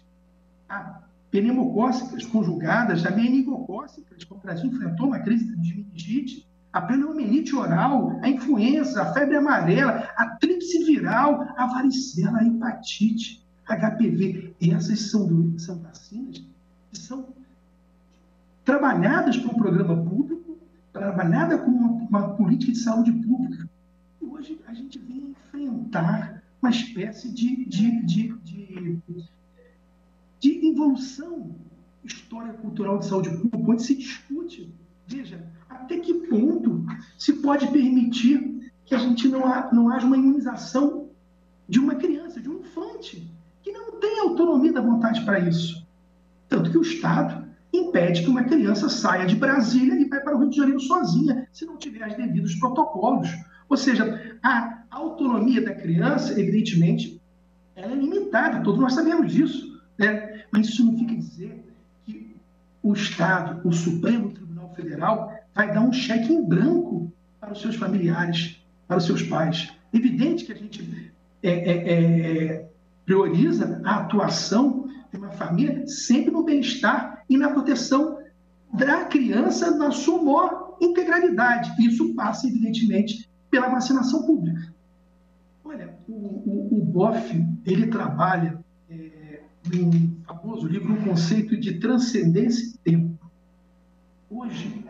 a pneumocócicas conjugadas, a meningocócicas, como o Brasil enfrentou uma crise de meningite, a poliomielite oral, a influenza, a febre amarela, a tríplice viral, a varicela, a hepatite, HPV. Essas são vacinas que são trabalhadas por um programa público, trabalhadas com uma política de saúde pública. E hoje a gente vem enfrentar uma espécie de evolução histórica cultural de saúde pública, onde se discute, veja, até que ponto se pode permitir que a gente não haja uma imunização de uma criança, de um infante, que não tem autonomia da vontade para isso. Tanto que o Estado impede que uma criança saia de Brasília e vai para o Rio de Janeiro sozinha, se não tiver os devidos protocolos. Ou seja, a autonomia da criança, evidentemente, ela é limitada, todos nós sabemos disso, né? Mas isso significa dizer que o Estado, o Supremo Tribunal Federal, vai dar um cheque em branco para os seus familiares, para os seus pais. Evidente que a gente prioriza a atuação de uma família sempre no bem-estar e na proteção da criança na sua maior integralidade. Isso passa, evidentemente, pela vacinação pública. Olha, o Boff, ele trabalha no famoso livro o conceito de transcendência e tempo. Hoje,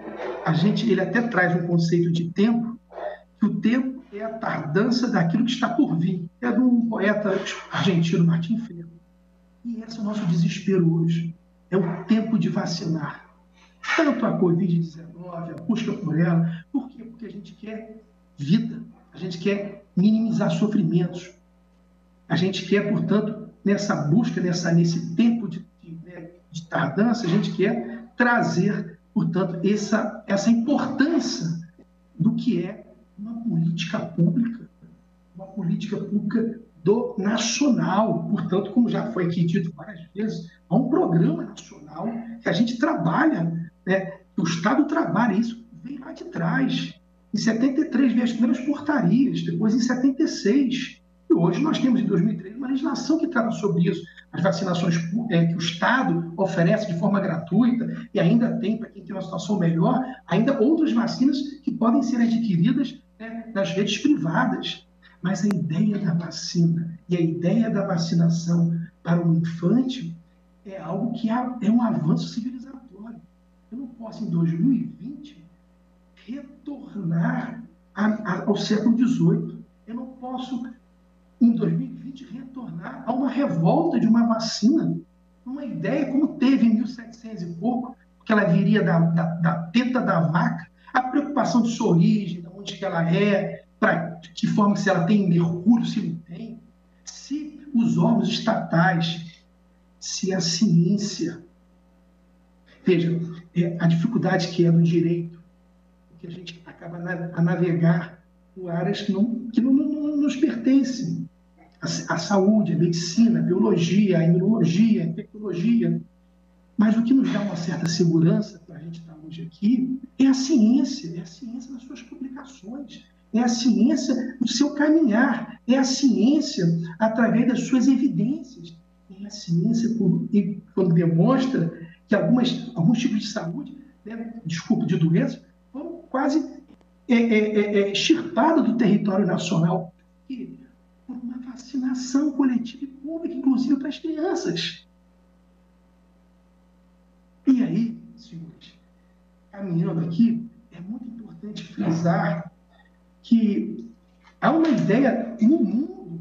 ele até traz um conceito de tempo, que o tempo é a tardança daquilo que está por vir. É de um poeta argentino, Martim Fierro. E esse é o nosso desespero hoje. É o tempo de vacinar. Tanto a Covid-19, a busca por ela. Por quê? Porque a gente quer vida. A gente quer minimizar sofrimentos. A gente quer, portanto, nessa busca, nesse tempo de tardança, a gente quer trazer, portanto, essa importância do que é uma política pública do nacional. Portanto, como já foi aqui dito várias vezes, há um programa nacional que a gente trabalha, né? O Estado trabalha, isso vem lá de trás. Em 73 veio as primeiras portarias, depois em 76. E hoje nós temos, em 2003, uma legislação que trata sobre isso. As vacinações que o Estado oferece de forma gratuita, e ainda tem, para quem tem uma situação melhor, ainda outras vacinas que podem ser adquiridas, né, nas redes privadas. Mas a ideia da vacina e a ideia da vacinação para um infante é algo que é um avanço civilizatório. Eu não posso, em 2020, retornar ao século XVIII. Eu não posso, em 2020, retornar a uma revolta de uma vacina, uma ideia como teve em 1700 e pouco, que ela viria da teta da vaca, a preocupação de sua origem, de onde que ela é, de que forma, se ela tem mercúrio, se não tem, se os órgãos estatais, se a ciência. Veja, a dificuldade que é no direito, que a gente acaba a navegar por áreas que não nos pertencem. A saúde, a medicina, a biologia, a imunologia, a infectologia. Mas o que nos dá uma certa segurança para a gente estar hoje aqui é a ciência nas suas publicações, é a ciência no seu caminhar, é a ciência através das suas evidências, é a ciência quando demonstra que alguns tipos de saúde, né, de doenças, foram quase extirpados do território nacional por uma vacinação coletiva e pública, inclusive para as crianças. E aí, senhores, caminhando aqui, é muito importante frisar que há uma ideia no mundo,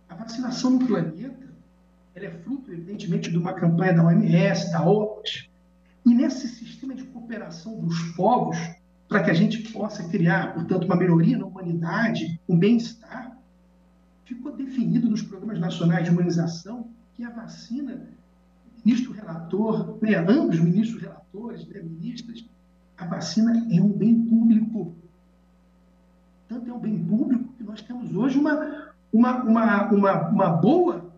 a vacinação no planeta, ela é fruto, evidentemente, de uma campanha da OMS, da OPAS, e nesse sistema de cooperação dos povos, para que a gente possa criar, portanto, uma melhoria na humanidade, um bem-estar, ficou definido nos programas nacionais de imunização que a vacina, ministro relator, né, ambos ministros relatores, né, ministras, a vacina é um bem público. Tanto é um bem público que nós temos hoje uma boa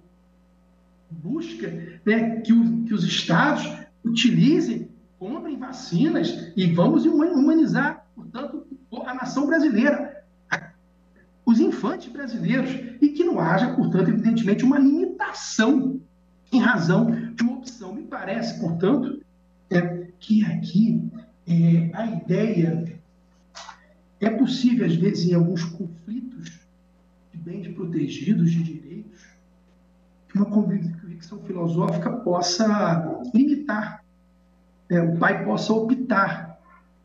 busca, né, que os estados utilizem, comprem vacinas e vamos humanizar, portanto, a nação brasileira, os infantes brasileiros, e que não haja, portanto, evidentemente, uma limitação em razão de uma opção. Me parece, portanto, que aqui a ideia é possível, às vezes, em alguns conflitos de bens protegidos, de direitos, que uma convicção filosófica possa limitar, o pai possa optar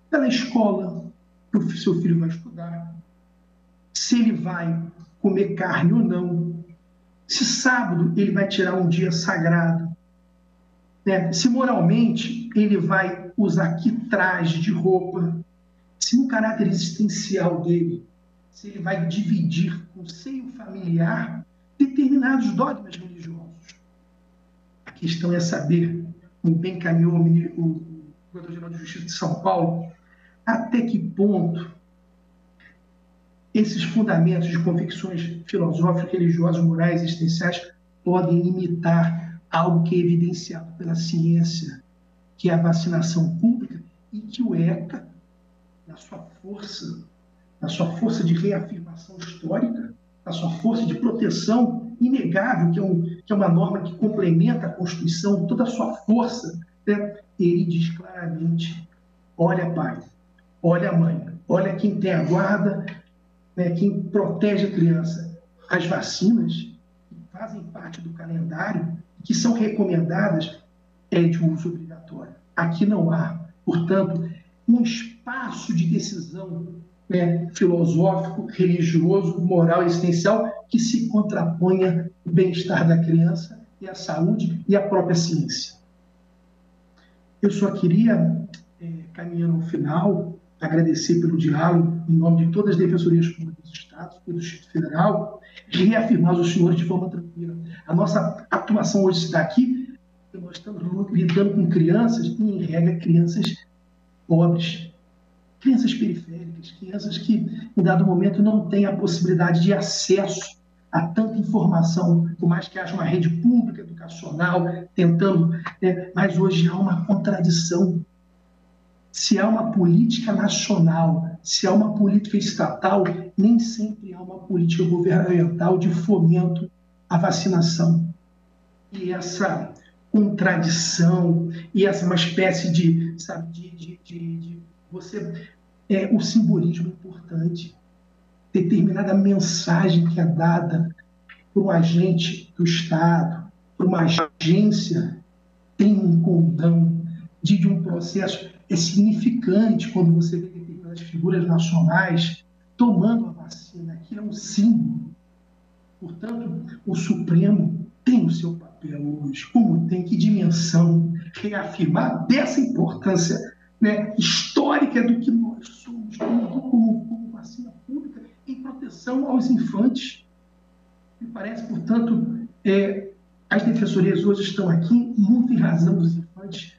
pela escola que o seu filho vai estudar, se ele vai comer carne ou não, se sábado ele vai tirar um dia sagrado, né? Se moralmente ele vai usar que traje de roupa, se no caráter existencial dele, se ele vai dividir com o seio familiar determinados dogmas religiosos. A questão é saber, como bem caminhou o Procurador-Geral de Justiça de São Paulo, até que ponto esses fundamentos de convicções filosóficas, religiosas, morais, existenciais podem limitar algo que é evidenciado pela ciência, que é a vacinação pública, e que o ECA, na sua força de reafirmação histórica, na sua força de proteção inegável, que é uma norma que complementa a Constituição, toda a sua força, né? Ele diz claramente: olha, pai, olha, mãe, olha quem tem a guarda, né, quem protege a criança. As vacinas que fazem parte do calendário, que são recomendadas, é de uso obrigatório. Aqui não há, portanto, um espaço de decisão, né, filosófico, religioso, moral e existencial que se contraponha ao bem-estar da criança e à saúde e à própria ciência. Eu só queria, caminhando ao final, agradecer pelo diálogo, em nome de todas as defensorias públicas dos Estados e do Distrito Federal, e reafirmar aos senhores de forma tranquila. A nossa atuação hoje está aqui, porque nós estamos lidando com crianças, e, em regra, crianças pobres, crianças periféricas, crianças que, em dado momento, não têm a possibilidade de acesso a tanta informação, por mais que haja uma rede pública, educacional, tentando, mas hoje há uma contradição. Se há uma política nacional, se há uma política estatal, nem sempre há uma política governamental de fomento à vacinação. E essa contradição, e essa uma espécie de o simbolismo importante, determinada mensagem que é dada por um agente do Estado, por uma agência, tem um condão de um processo. É significante quando você vê determinadas figuras nacionais tomando a vacina. Aquilo é um símbolo. Portanto, o Supremo tem o seu papel hoje, como tem, que dimensão, reafirmar dessa importância, né, histórica do que nós somos como vacina pública em proteção aos infantes. Me parece, portanto, as defensorias hoje estão aqui muito em razão dos infantes,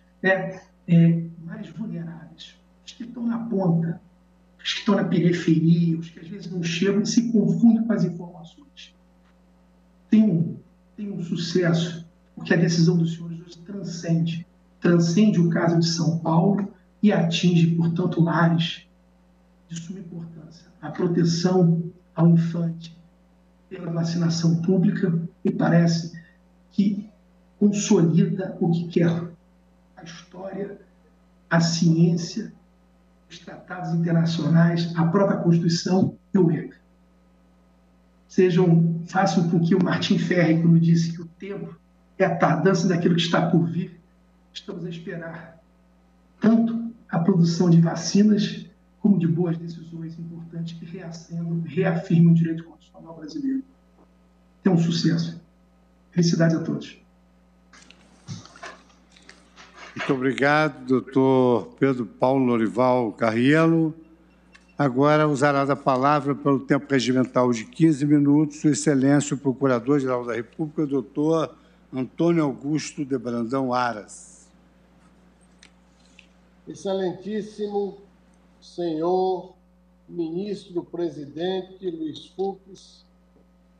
mais vulneráveis, os que estão na ponta, os que estão na periferia, os que às vezes não chegam e se confundem com as informações. Tem um sucesso, porque a decisão dos senhores hoje transcende o caso de São Paulo e atinge, portanto, lares de suma importância. A proteção ao infante pela vacinação pública me parece que consolida o que quer a história, a ciência, os tratados internacionais, a própria Constituição e o ECA. Façam com que o Martim Ferri, quando disse que o tempo é a tardança daquilo que está por vir, estamos a esperar tanto a produção de vacinas como de boas decisões importantes que reafirmem o direito constitucional brasileiro. Tenham sucesso. Felicidades a todos. Muito obrigado, doutor Pedro Paulo Lorival Carriello. Agora usará da palavra, pelo tempo regimental de 15 minutos, Sua Excelência, o Procurador-Geral da República, doutor Antônio Augusto de Brandão Aras. Excelentíssimo senhor ministro-presidente Luiz Fux,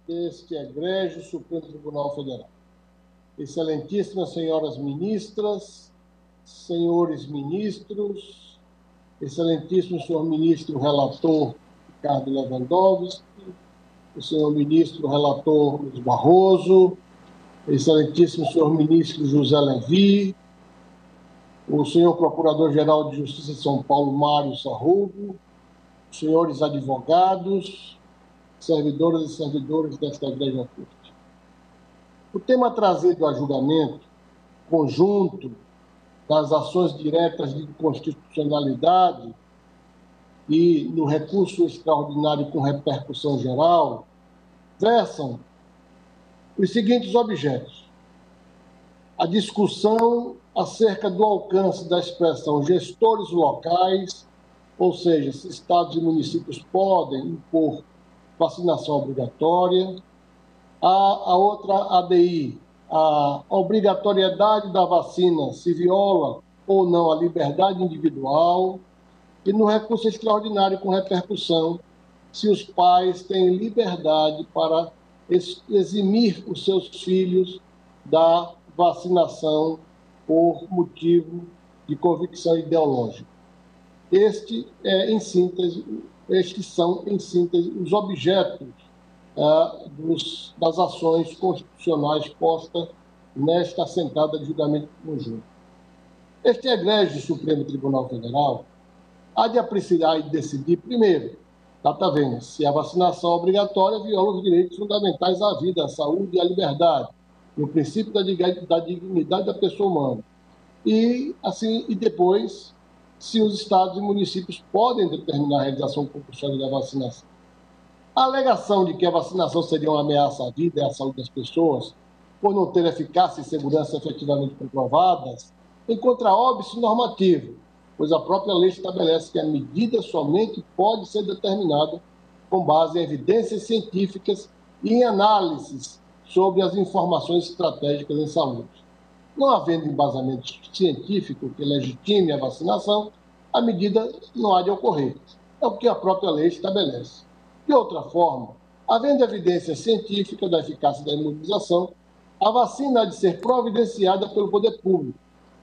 deste egrégio Supremo Tribunal Federal. Excelentíssimas senhoras ministras, senhores ministros, excelentíssimo senhor ministro relator Ricardo Lewandowski, o senhor ministro relator Luiz Barroso, excelentíssimo senhor ministro José Levi, o senhor procurador-geral de Justiça de São Paulo, Mário Sarrugo, senhores advogados, servidoras e servidores desta Igreja Corte. O tema trazido a julgamento, conjunto das ações diretas de inconstitucionalidade e no recurso extraordinário com repercussão geral, versam os seguintes objetos: a discussão acerca do alcance da expressão gestores locais, ou seja, se estados e municípios podem impor vacinação obrigatória, a outra ADI, a obrigatoriedade da vacina, se viola ou não a liberdade individual, e no recurso extraordinário com repercussão, se os pais têm liberdade para eximir os seus filhos da vacinação por motivo de convicção ideológica. Estes são, em síntese, os objetos das ações constitucionais postas nesta assentada de julgamento conjunto. Este egrégio Supremo Tribunal Federal há de apreciar e decidir, primeiro, data vênia, se a vacinação obrigatória viola os direitos fundamentais à vida, à saúde e à liberdade, no princípio da dignidade da pessoa humana. E depois, se os estados e municípios podem determinar a realização compulsória da vacinação. A alegação de que a vacinação seria uma ameaça à vida e à saúde das pessoas, por não ter eficácia e segurança efetivamente comprovadas, encontra óbice normativo, pois a própria lei estabelece que a medida somente pode ser determinada com base em evidências científicas e em análises sobre as informações estratégicas em saúde. Não havendo embasamento científico que legitime a vacinação, a medida não há de ocorrer. É o que a própria lei estabelece. De outra forma, havendo evidência científica da eficácia da imunização, a vacina há de ser providenciada pelo poder público,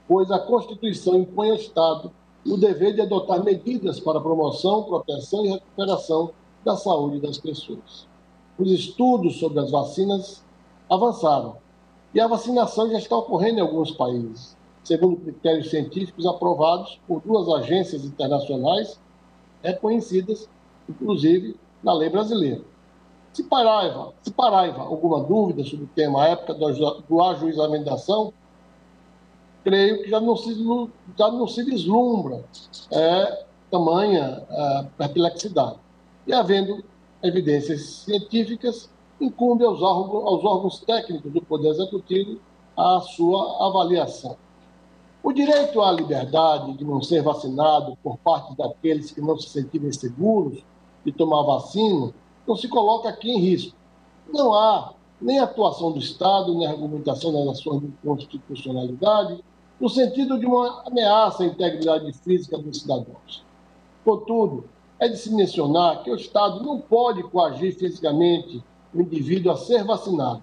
pois a Constituição impõe ao Estado o dever de adotar medidas para a promoção, proteção e recuperação da saúde das pessoas. Os estudos sobre as vacinas avançaram e a vacinação já está ocorrendo em alguns países, segundo critérios científicos aprovados por duas agências internacionais reconhecidas, inclusive, na lei brasileira. Se paraiva alguma dúvida sobre o tema à época do ajuizamento da ação, creio que já não se vislumbra tamanha perplexidade. E havendo evidências científicas, incumbe aos órgãos técnicos do Poder Executivo a sua avaliação. O direito à liberdade de não ser vacinado por parte daqueles que não se sentirem seguros de tomar vacina não se coloca aqui em risco. Não há nem atuação do Estado, nem argumentação das ações de inconstitucionalidade, no sentido de uma ameaça à integridade física dos cidadãos. Contudo, é de se mencionar que o Estado não pode coagir fisicamente o indivíduo a ser vacinado.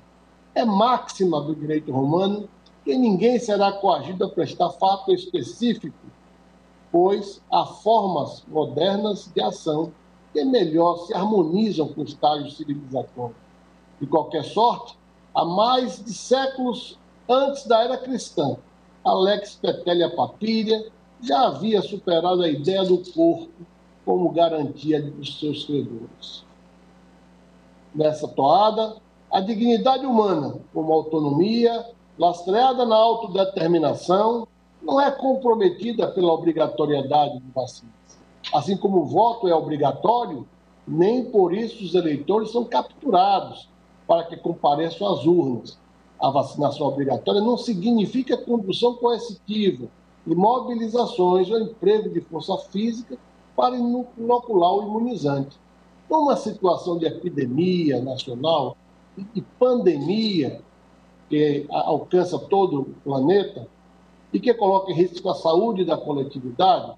É máxima do direito romano que ninguém será coagido a prestar fato específico, pois há formas modernas de ação que melhor se harmonizam com o estágio civilizatório. De qualquer sorte, há mais de séculos antes da era cristã, a Lex Petelia Papiria já havia superado a ideia do corpo como garantia dos seus credores. Nessa toada, a dignidade humana, como autonomia, lastreada na autodeterminação, não é comprometida pela obrigatoriedade de vacinas. Assim como o voto é obrigatório, nem por isso os eleitores são capturados para que compareçam às urnas. a vacinação obrigatória não significa condução coercitiva e mobilizações ou emprego de força física para inocular o imunizante. Numa situação de epidemia nacional e de pandemia que alcança todo o planeta e que coloca em risco a saúde da coletividade,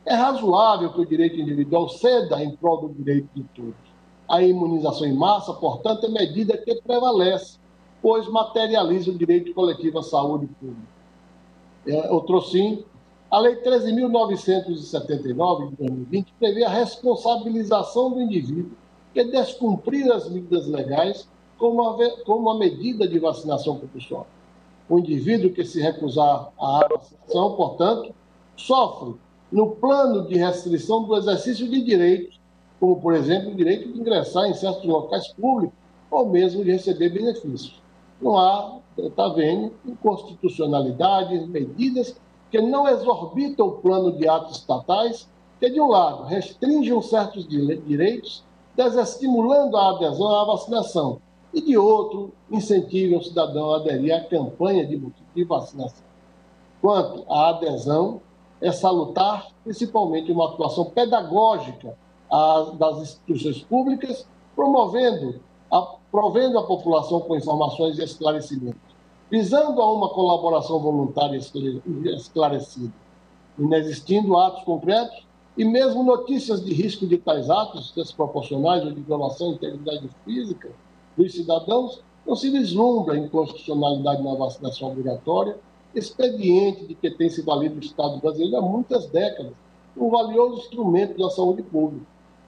é razoável que o direito individual ceda em prol do direito de todos. A imunização em massa, portanto, é medida que prevalece, pois materializa o direito coletivo à saúde pública. Outro sim, a Lei 13.979, de 2020, prevê a responsabilização do indivíduo que descumprir as medidas legais como uma medida de vacinação compulsória. O indivíduo que se recusar à vacinação, portanto, sofre no plano de restrição do exercício de direitos, como, por exemplo, o direito de ingressar em certos locais públicos ou mesmo de receber benefícios. Não há, está vendo, inconstitucionalidade, medidas que não exorbitam o plano de atos estatais, que, de um lado, restringem certos direitos, desestimulando a adesão à vacinação, e, de outro, incentivam o cidadão a aderir à campanha de vacinação. Quanto à adesão, é salutar, principalmente, uma atuação pedagógica das instituições públicas, provendo a população com informações e esclarecimentos, visando a uma colaboração voluntária esclarecida, inexistindo atos concretos e mesmo notícias de risco de tais atos desproporcionais ou de violação da integridade física dos cidadãos, não se vislumbra inconstitucionalidade na vacinação obrigatória, expediente de que tem se valido o Estado brasileiro há muitas décadas, um valioso instrumento da saúde pública.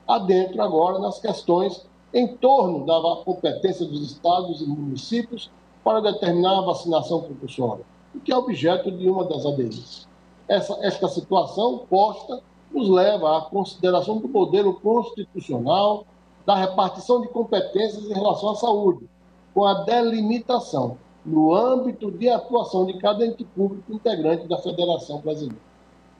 Adentro agora nas questões em torno da competência dos estados e municípios para determinar a vacinação compulsória, o que é objeto de uma das ADIs. Esta situação posta nos leva à consideração do modelo constitucional da repartição de competências em relação à saúde, com a delimitação no âmbito de atuação de cada ente público integrante da Federação Brasileira.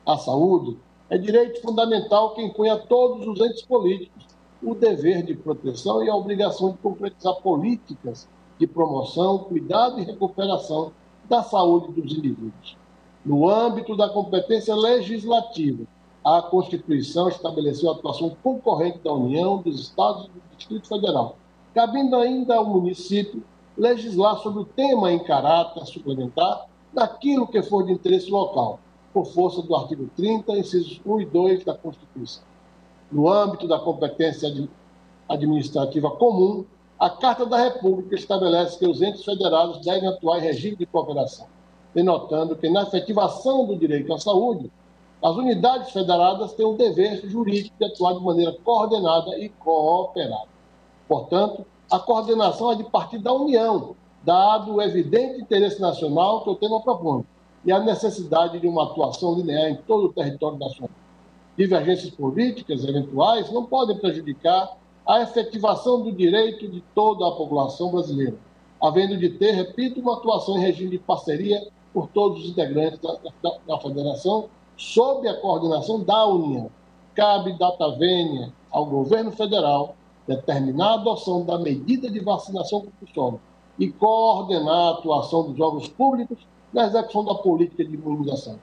A saúde é direito fundamental que impõe a todos os entes políticos o dever de proteção e a obrigação de concretizar políticas de promoção, cuidado e recuperação da saúde dos indivíduos. No âmbito da competência legislativa, a Constituição estabeleceu a atuação concorrente da União, dos Estados e do Distrito Federal, cabendo ainda ao município legislar sobre o tema em caráter suplementar daquilo que for de interesse local, por força do artigo 30, incisos 1 e 2 da Constituição. No âmbito da competência administrativa comum, a Carta da República estabelece que os entes federados devem atuar em regime de cooperação, denotando que, na efetivação do direito à saúde, as unidades federadas têm o dever jurídico de atuar de maneira coordenada e cooperada. Portanto, a coordenação é de partir da União, dado o evidente interesse nacional que o tema propõe, e a necessidade de uma atuação linear em todo o território nacional. Divergências políticas eventuais não podem prejudicar a efetivação do direito de toda a população brasileira, havendo de ter, repito, uma atuação em regime de parceria por todos os integrantes da Federação, sob a coordenação da União. Cabe data vênia ao governo federal determinar a adoção da medida de vacinação compulsória e coordenar a atuação dos órgãos públicos na execução da política de imunização.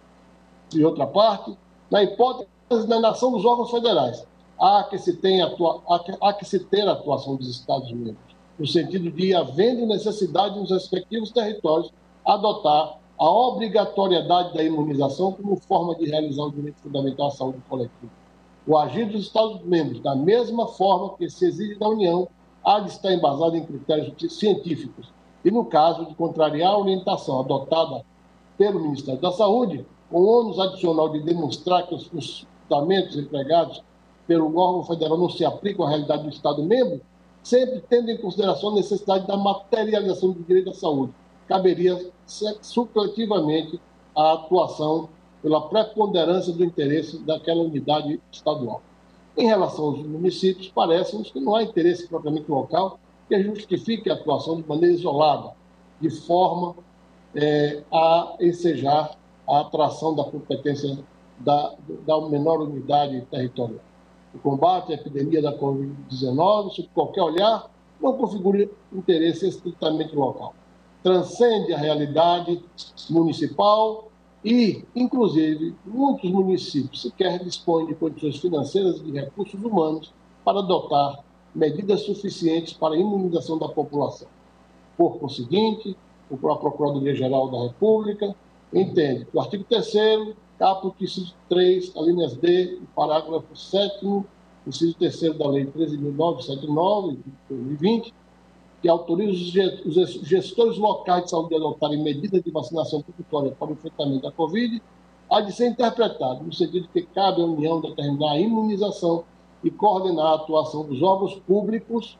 De outra parte, na hipótese da inação dos órgãos federais, há que se ter a atuação dos Estados-membros, no sentido de, havendo necessidade nos respectivos territórios, adotar a obrigatoriedade da imunização como forma de realizar o direito fundamental à saúde coletiva. O agir dos Estados-membros, da mesma forma que se exige da União, há de estar embasado em critérios científicos e, no caso de contrariar a orientação adotada pelo Ministério da Saúde, com o ônus adicional de demonstrar que os fundamentos empregados pelo órgão federal não se aplicam à realidade do Estado-membro, sempre tendo em consideração a necessidade da materialização do direito à saúde, caberia supletivamente a atuação pela preponderância do interesse daquela unidade estadual. Em relação aos municípios, parece-nos que não há interesse propriamente local que justifique a atuação de maneira isolada, de forma a ensejar a atração da competência da menor unidade territorial. O combate à epidemia da Covid-19, sob qualquer olhar, não configura interesse estritamente local. transcende a realidade municipal e, inclusive, muitos municípios sequer dispõem de condições financeiras e de recursos humanos para adotar medidas suficientes para a imunização da população. Por conseguinte, a Procuradoria-Geral da República entende que o artigo 3º, caput inciso 3, alíneas D, parágrafo 7º, inciso 3º da Lei 13.979, de 2020, que autoriza os gestores locais de saúde a adotarem medidas de vacinação compulsória para o enfrentamento da Covid, há de ser interpretado no sentido de que cabe à União determinar a imunização e coordenar a atuação dos órgãos públicos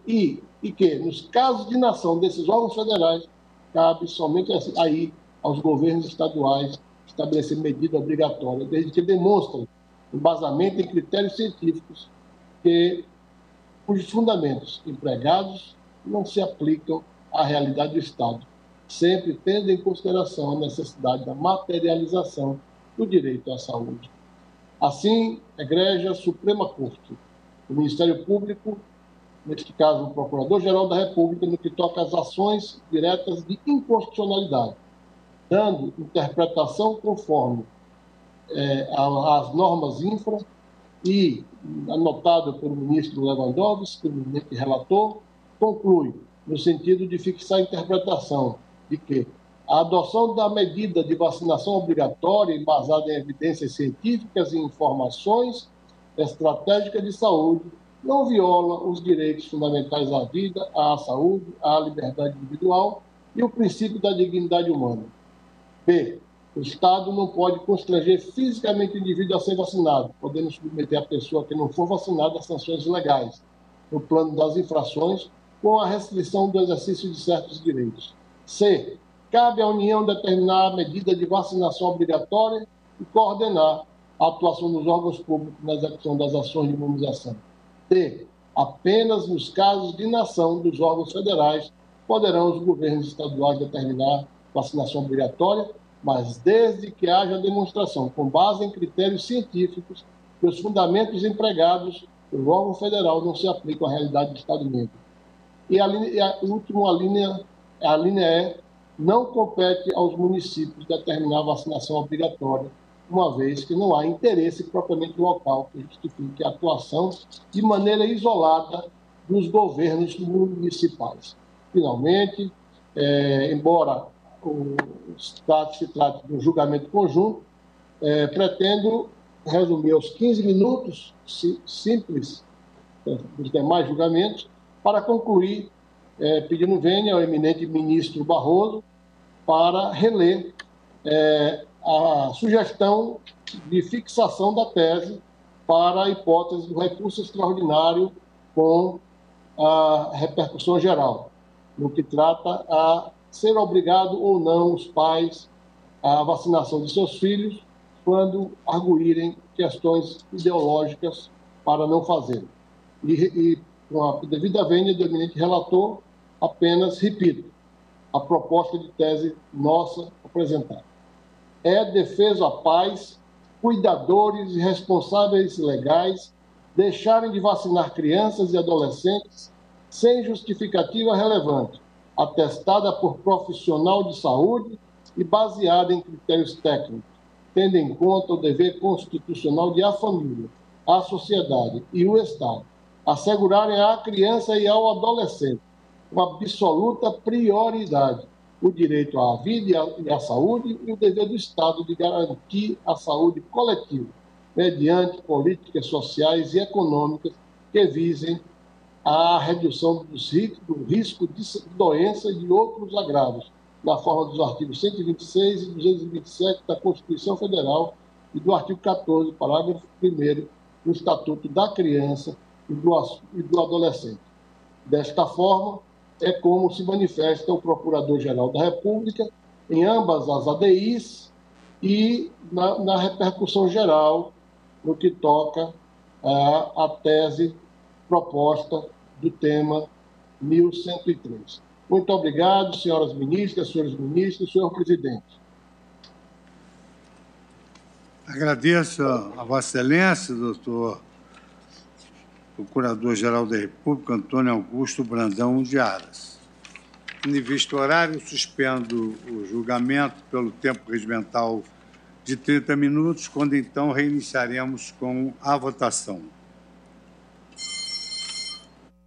e que, nos casos de inação desses órgãos federais, cabe somente aí aos governos estaduais estabelecer medida obrigatória, desde que demonstrem embasamento em critérios científicos cujos fundamentos empregados não se aplicam à realidade do Estado, sempre tendo em consideração a necessidade da materialização do direito à saúde. Assim, egregia Suprema Corte, o Ministério Público, neste caso o Procurador-Geral da República, no que toca às ações diretas de inconstitucionalidade, dando interpretação conforme as normas infra e, anotado pelo ministro Lewandowski, o eminente relator, conclui no sentido de fixar a interpretação de que a adoção da medida de vacinação obrigatória embasada em evidências científicas e informações estratégicas de saúde não viola os direitos fundamentais à vida, à saúde, à liberdade individual e o princípio da dignidade humana. B. O Estado não pode constranger fisicamente o indivíduo a ser vacinado, podendo submeter a pessoa que não for vacinada a sanções legais, no plano das infrações, com a restrição do exercício de certos direitos. C. Cabe à União determinar a medida de vacinação obrigatória e coordenar a atuação dos órgãos públicos na execução das ações de imunização. D. Apenas nos casos de inação dos órgãos federais poderão os governos estaduais determinar vacinação obrigatória, mas desde que haja demonstração, com base em critérios científicos, que os fundamentos empregados pelo órgão federal não se aplicam à realidade do Estado-membro. E a última linha E, não compete aos municípios determinar a vacinação obrigatória, uma vez que não há interesse propriamente local que justifique a atuação de maneira isolada dos governos municipais. Finalmente, embora se trate de um julgamento conjunto, pretendo resumir aos 15 minutos simples dos demais julgamentos para concluir, pedindo vênia ao eminente ministro Barroso para reler a sugestão de fixação da tese para a hipótese do recurso extraordinário com a repercussão geral, no que trata a ser obrigado ou não os pais à vacinação de seus filhos quando arguírem questões ideológicas para não fazê-lo. E com a devida vênia do eminente relator, apenas repito a proposta de tese nossa apresentada. É defesa à paz, cuidadores e responsáveis legais deixarem de vacinar crianças e adolescentes sem justificativa relevante, atestada por profissional de saúde e baseada em critérios técnicos, tendo em conta o dever constitucional de a família, a sociedade e o Estado assegurarem à criança e ao adolescente com absoluta prioridade o direito à vida e à saúde e o dever do Estado de garantir a saúde coletiva, mediante políticas sociais e econômicas que visem a redução do risco de doença e de outros agravos, na forma dos artigos 126 e 227 da Constituição Federal e do artigo 14, parágrafo 1º, do Estatuto da Criança e do Adolescente. Desta forma, é como se manifesta o Procurador-Geral da República em ambas as ADIs e na repercussão geral no que toca à tese proposta do tema 1103. Muito obrigado, senhoras ministras, senhores ministros, senhor presidente. Agradeço a Vossa Excelência, doutor Procurador-Geral da República, Antônio Augusto Brandão de Aras. Tendo visto o horário, suspendo o julgamento pelo tempo regimental de 30 minutos, quando então reiniciaremos com a votação.